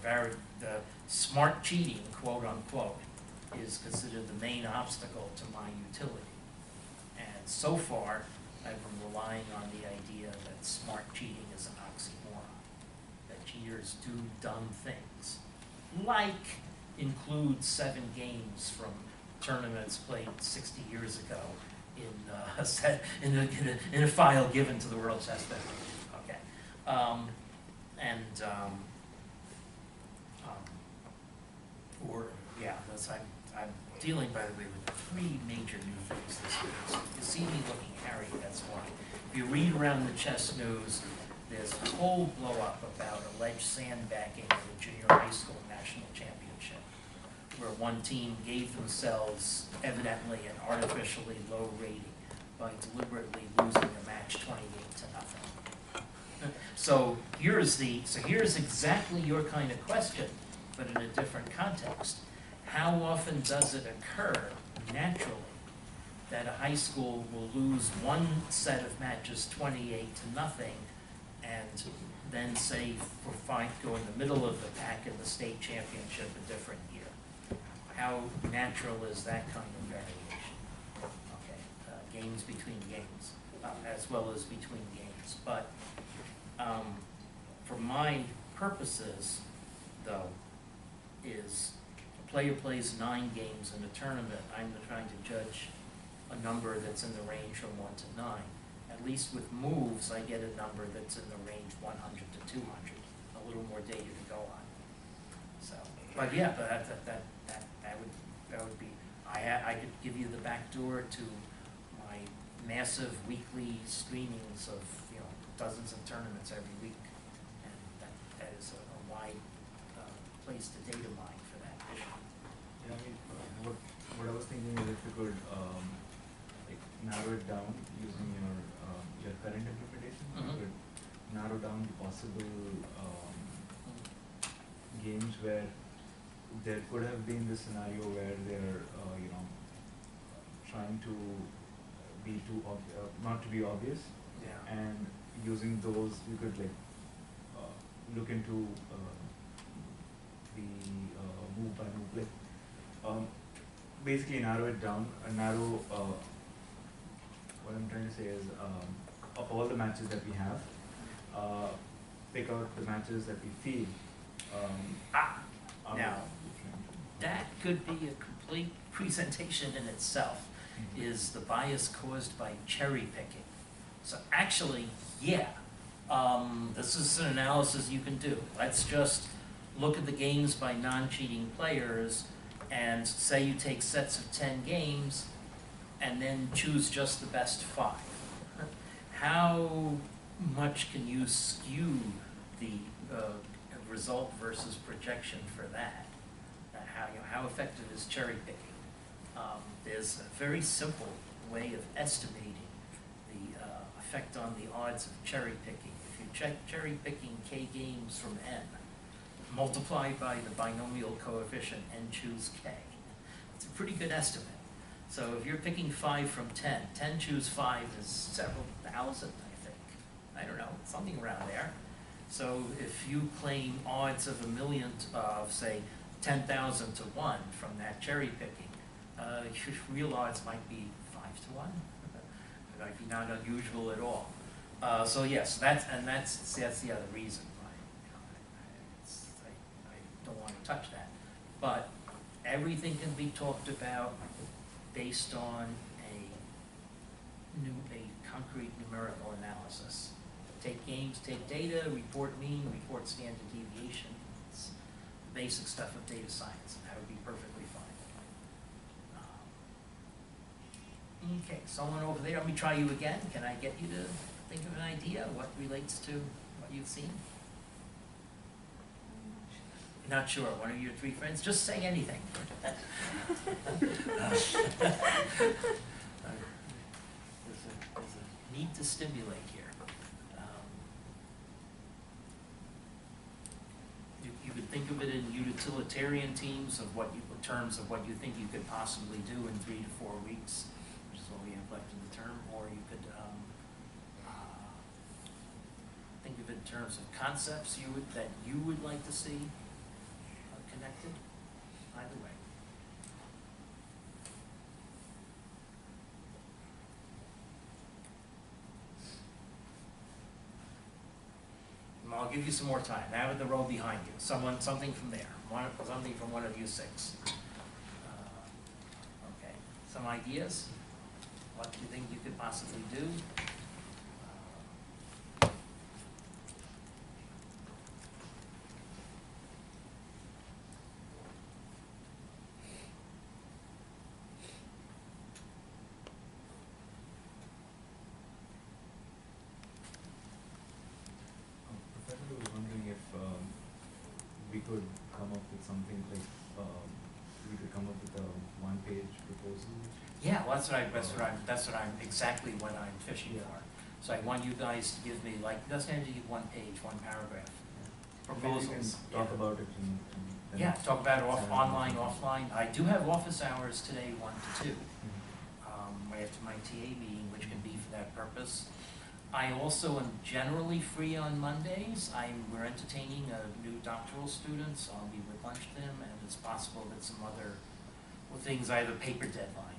Yeah, the smart cheating, quote unquote, is considered the main obstacle to my utility. And so far, I've been relying on the idea that smart cheating is an oxymoron, that cheaters do dumb things, like include 7 games from tournaments played 60 years ago in a file given to the World Chess Federation. Okay, I'm dealing, by the way, with 3 major new things this week. So if you see me looking harried, that's why. If you read around the chess news, there's a whole blow up about alleged sandbagging of the junior high school national championship, where one team gave themselves evidently an artificially low rating by deliberately losing the match 28-0. So here's exactly your kind of question, but in a different context. How often does it occur naturally that a high school will lose one set of matches 28-0 and then say go in the middle of the pack in the state championship a different year? How natural is that kind of variation? Okay, games between games, as well as between games. But for my purposes, though, is a player plays 9 games in a tournament. I'm trying to judge a number that's in the range from 1 to 9. At least with moves, I get a number that's in the range 100 to 200. A little more data to go on. So, but yeah, but that would be. I could give you the back door to my massive weekly streamings of dozens of tournaments every week, and that is a wide place to data mine for that issue. Yeah, I mean, what I was thinking is if you could like narrow it down using your current implementation, you could narrow down the possible games where there could have been this scenario where they're trying to be not to be obvious, and using those you could like look into the move by move, like basically narrow it down, what I'm trying to say is of all the matches that we have, pick out the matches that we feel now that could be a complete presentation in itself. Is the bias caused by cherry picking? So actually, yeah, this is an analysis you can do. Let's just look at the games by non-cheating players and say you take sets of 10 games and then choose just the best 5. How much can you skew the result versus projection for that. How effective is cherry picking? There's a very simple way of estimating the effect on the odds of cherry picking. If you check cherry picking k games from n, multiplied by the binomial coefficient n choose k, it's a pretty good estimate. So if you're picking 5 from 10, 10 choose 5 is several thousand, I think. I don't know, something around there. So if you claim odds of a million of, say, 10,000 to 1 from that cherry picking, real odds might be 5 to 1. It might be not unusual at all. So yes, that's the other reason why I don't want to touch that. But everything can be talked about based on a concrete numerical analysis. Take games, take data, report mean, report standard deviation. It's the basic stuff of data science, and that would be perfectly fine. Okay, someone over there, let me try you again. Can I get you to think of an idea what relates to what you've seen? Not sure. One of your 3 friends? Just say anything. There's a need to stimulate here. You could think of it in utilitarian terms of what you think you could possibly do in 3 to 4 weeks, which is what we have left in the term, or you could think of it in terms of concepts that you would like to see connected. Either way. I'll give you some more time. Now in the row behind you. Something from there. Something from one of you 6. Okay. Some ideas? What do you think you could possibly do? Professor was wondering if we could come up with something like we could come up with a 1-page proposal. Yeah, well, that's exactly what I'm fishing for. So I want you guys to give me, like, it doesn't have to be 1 page, 1 paragraph. Proposals. Maybe you can talk about it and Yeah, talk about it online, offline. I do have office hours today, 1 to 2. Right after my TA meeting, which can be for that purpose. I also am generally free on Mondays. We're entertaining a new doctoral student, so I'll be with lunch with him, and it's possible that some other things, I have a paper deadline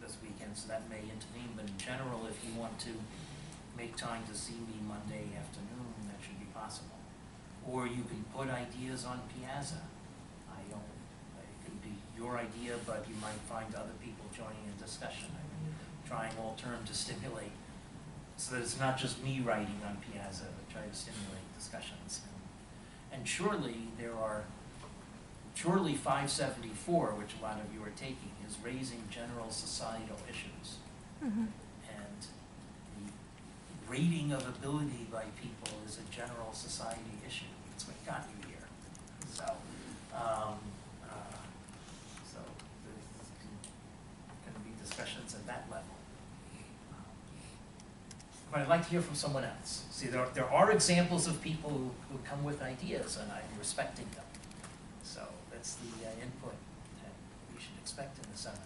this weekend, so that may intervene. But in general, if you want to make time to see me Monday afternoon, that should be possible. Or you can put ideas on Piazza. It could be your idea, but you might find other people joining in discussion. I'm trying all term to stimulate, so that it's not just me writing on Piazza, but try to stimulate discussions. And surely 574, which a lot of you are taking, is raising general societal issues. And the rating of ability by people is a general society issue. It's what got you here. So, there's going to be discussions at that level. But I'd like to hear from someone else. See, there are examples of people who come with ideas, and I'm respecting them. So that's the input that we should expect in the seminar.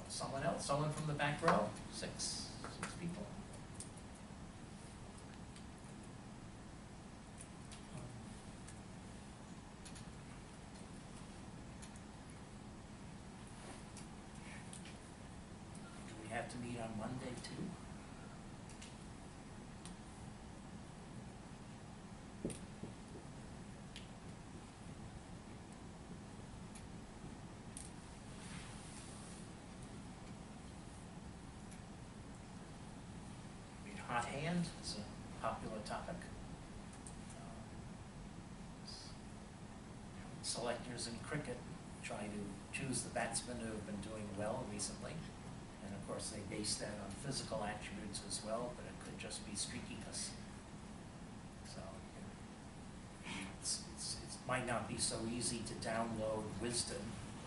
Someone else? Someone from the back row? 6 people. Do we have to meet on Monday too? Hot hand is a popular topic. Selectors in cricket try to choose the batsmen who have been doing well recently. And of course they base that on physical attributes as well, but it could just be streakiness. might not be so easy to download wisdom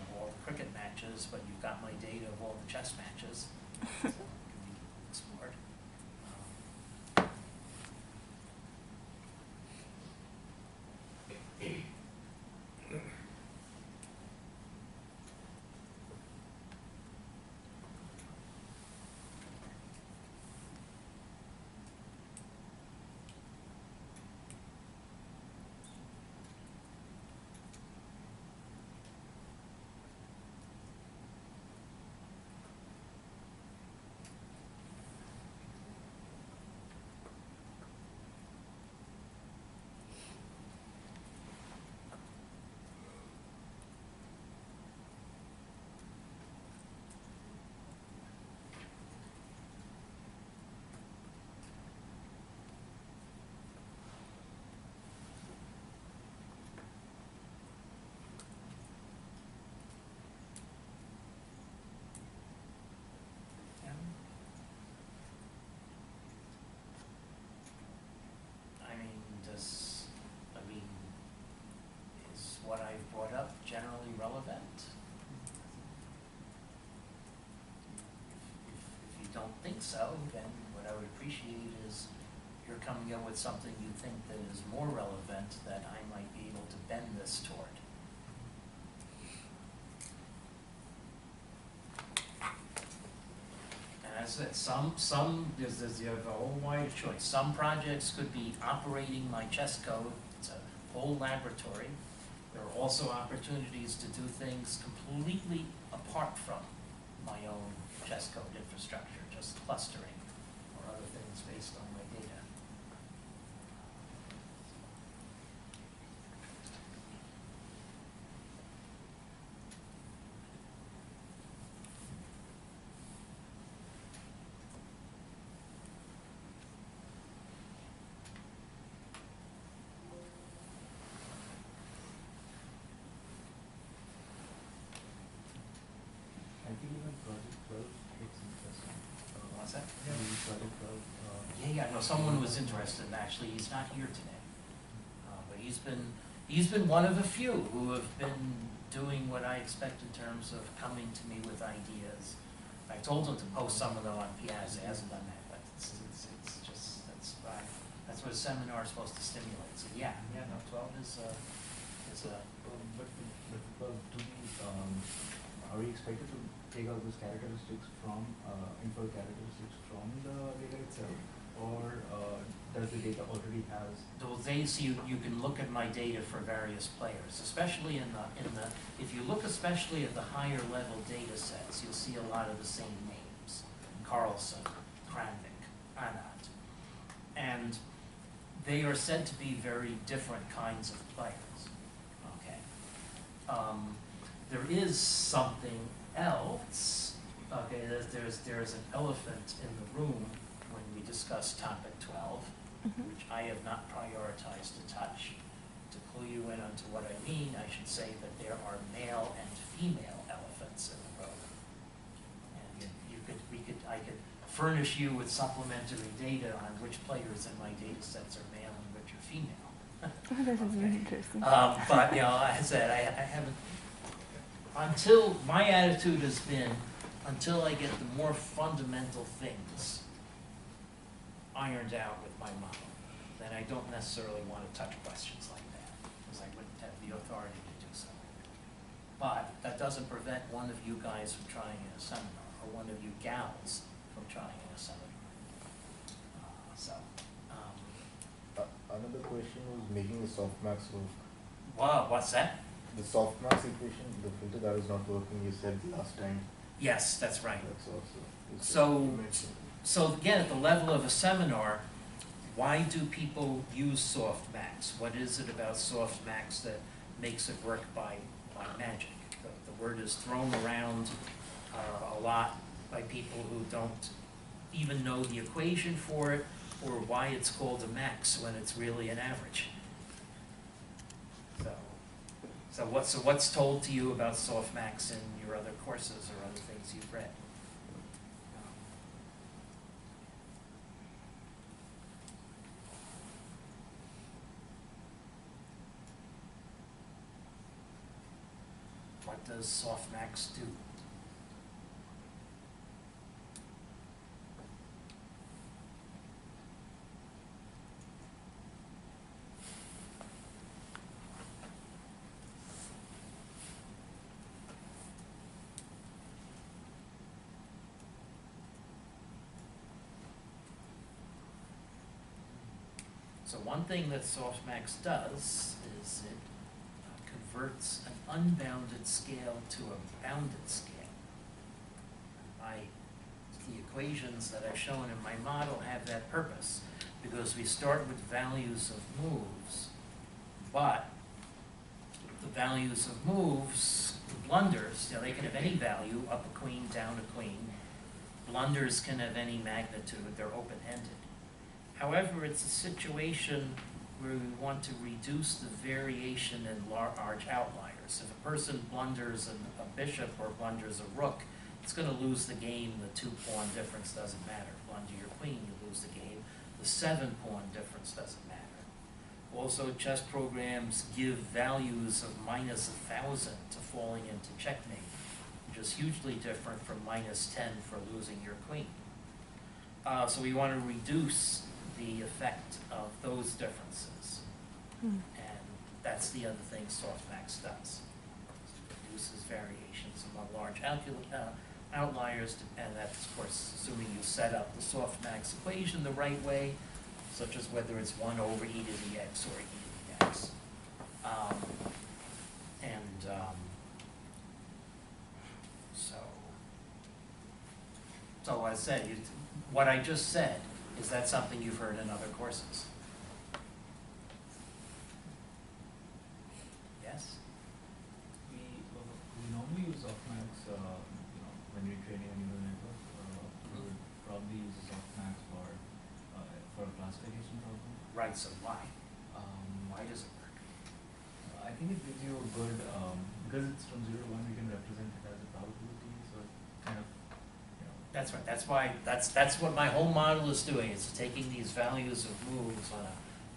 of all the cricket matches, but you've got my data of all the chess matches. So it can be explored. Is what I've brought up generally relevant? If you don't think so, then what I would appreciate is you're coming up with something you think that is more relevant that I might be able to bend this toward. And as I said, you have a whole wide choice. Some projects could be operating my chess code. It's a whole laboratory. There are also opportunities to do things completely apart from my own chess code infrastructure, just clustering or other things based on my data. I think even Project 12 looks interesting. What's that? Project 12. Yeah, no, someone was interested, and actually, he's not here today. But he's been one of a few who have been doing what I expect in terms of coming to me with ideas. I told him to post some of them on Piazza. He hasn't done that, but it's just, that's what a seminar is supposed to stimulate. So yeah, no, 12 is a. But are we expected to take out those characteristics from, infer characteristics from the data itself? Or does the data already has? Those days you can look at my data for various players, especially if you look especially at the higher level data sets, you'll see a lot of the same names: Carlson, Kranvik, Anat, and they are said to be very different kinds of players. Okay, there is something else. Okay, there's an elephant in the room when we discuss topic 12, which I have not prioritized to touch. To clue you in onto what I mean, I should say that there are male and female elephants in the room. And I could furnish you with supplementary data on which players in my data sets are male and which are female. That is very interesting. But, you know, like I said, I haven't, until, my attitude has been, until I get the more fundamental things ironed out with my model, then I don't necessarily want to touch questions like that, because I wouldn't have the authority to do so. But that doesn't prevent one of you guys from trying in a seminar, or one of you gals from trying in a seminar. Another question was making the softmax work. Wow, what's that? The softmax equation, the filter that is not working, you said last time. Yes, that's right. That's also. So again, at the level of a seminar, why do people use softmax? What is it about softmax that makes it work by magic? The word is thrown around a lot by people who don't even know the equation for it, or why it's called a max when it's really an average. So what's told to you about softmax in your other courses or other things you've read? does softmax do? So one thing that softmax does is it converts an unbounded scale to a bounded scale. The equations that I've shown in my model have that purpose, because we start with values of moves, but the values of moves, blunders, you know, they can have any value, up a queen, down a queen. Blunders can have any magnitude, they're open-ended. However, it's a situation where we want to reduce the variation in large outliers. If a person blunders a bishop or blunders a rook, it's going to lose the game. The 2-pawn difference doesn't matter. Blunder your queen, you lose the game. The 7-pawn difference doesn't matter. Also, chess programs give values of -1,000 to falling into checkmate, which is hugely different from -10 for losing your queen. So we want to reduce the effect of those differences. And that's the other thing softmax does. It reduces variations among large outliers, and that's, of course, assuming you set up the softmax equation the right way, such as whether it's 1 over e to the x or e to the x. So as I said, what I just said, is that something you've heard in other courses? Yes? We normally use softmax, when we're training a neural network. We would probably use softmax for a classification problem. Right, so why? Why does it work? I think it gives you a good, because it's from 0 to 1, we can represent it as a probability, so it kind of, That's right. That's why. That's what my whole model is doing. It's taking these values of moves on a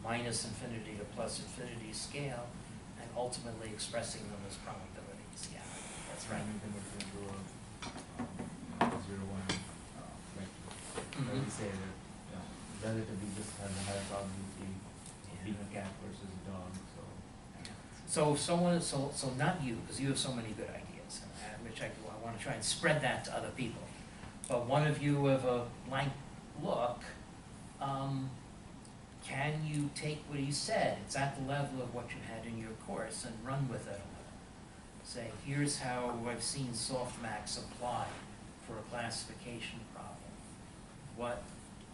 -infinity to +infinity scale, and ultimately expressing them as probabilities. Yeah, that's right. And we can look into a 0, 1 vector. Where we say that relatively this has a higher probability of being a cat versus a dog. So not you, because you have so many good ideas, which I want to try and spread that to other people. But one of you with a blank look, can you take what he said, it's at the level of what you had in your course, and run with it a little? Say, here's how I've seen softmax apply for a classification problem. What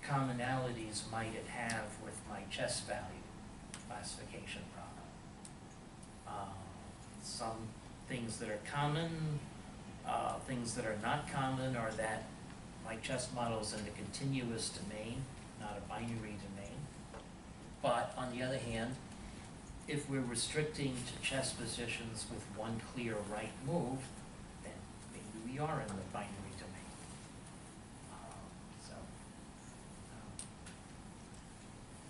commonalities might it have with my chess value classification problem? Some things that are common, things that are not common are that my chess model is in a continuous domain, not a binary domain. But on the other hand, if we're restricting to chess positions with one clear right move, then maybe we are in the binary domain.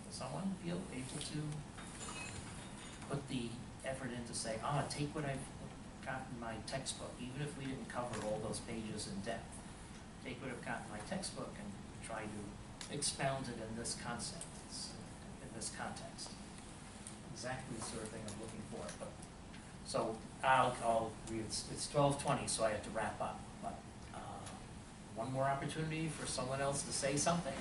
Does someone feel able to put the effort in to say, take what I've got in my textbook, even if we didn't cover all those pages in depth. Take what I've got in my textbook and try to expound it in this concept, in this context. Exactly the sort of thing I'm looking for. But so it's 12:20, so I have to wrap up. But one more opportunity for someone else to say something.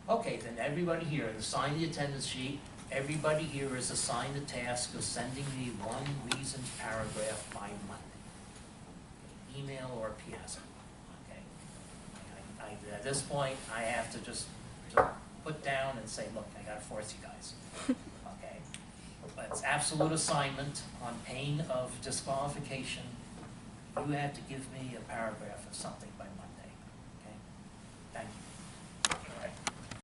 Okay, then everybody here, sign the attendance sheet. Everybody here is assigned the task of sending me one reasoned paragraph by Monday. Email or piazza. Okay. At this point, I have to just put down and say, look, I gotta force you guys. Okay. But it's absolute assignment on pain of disqualification. You have to give me a paragraph of something by Monday. Okay. Thank you.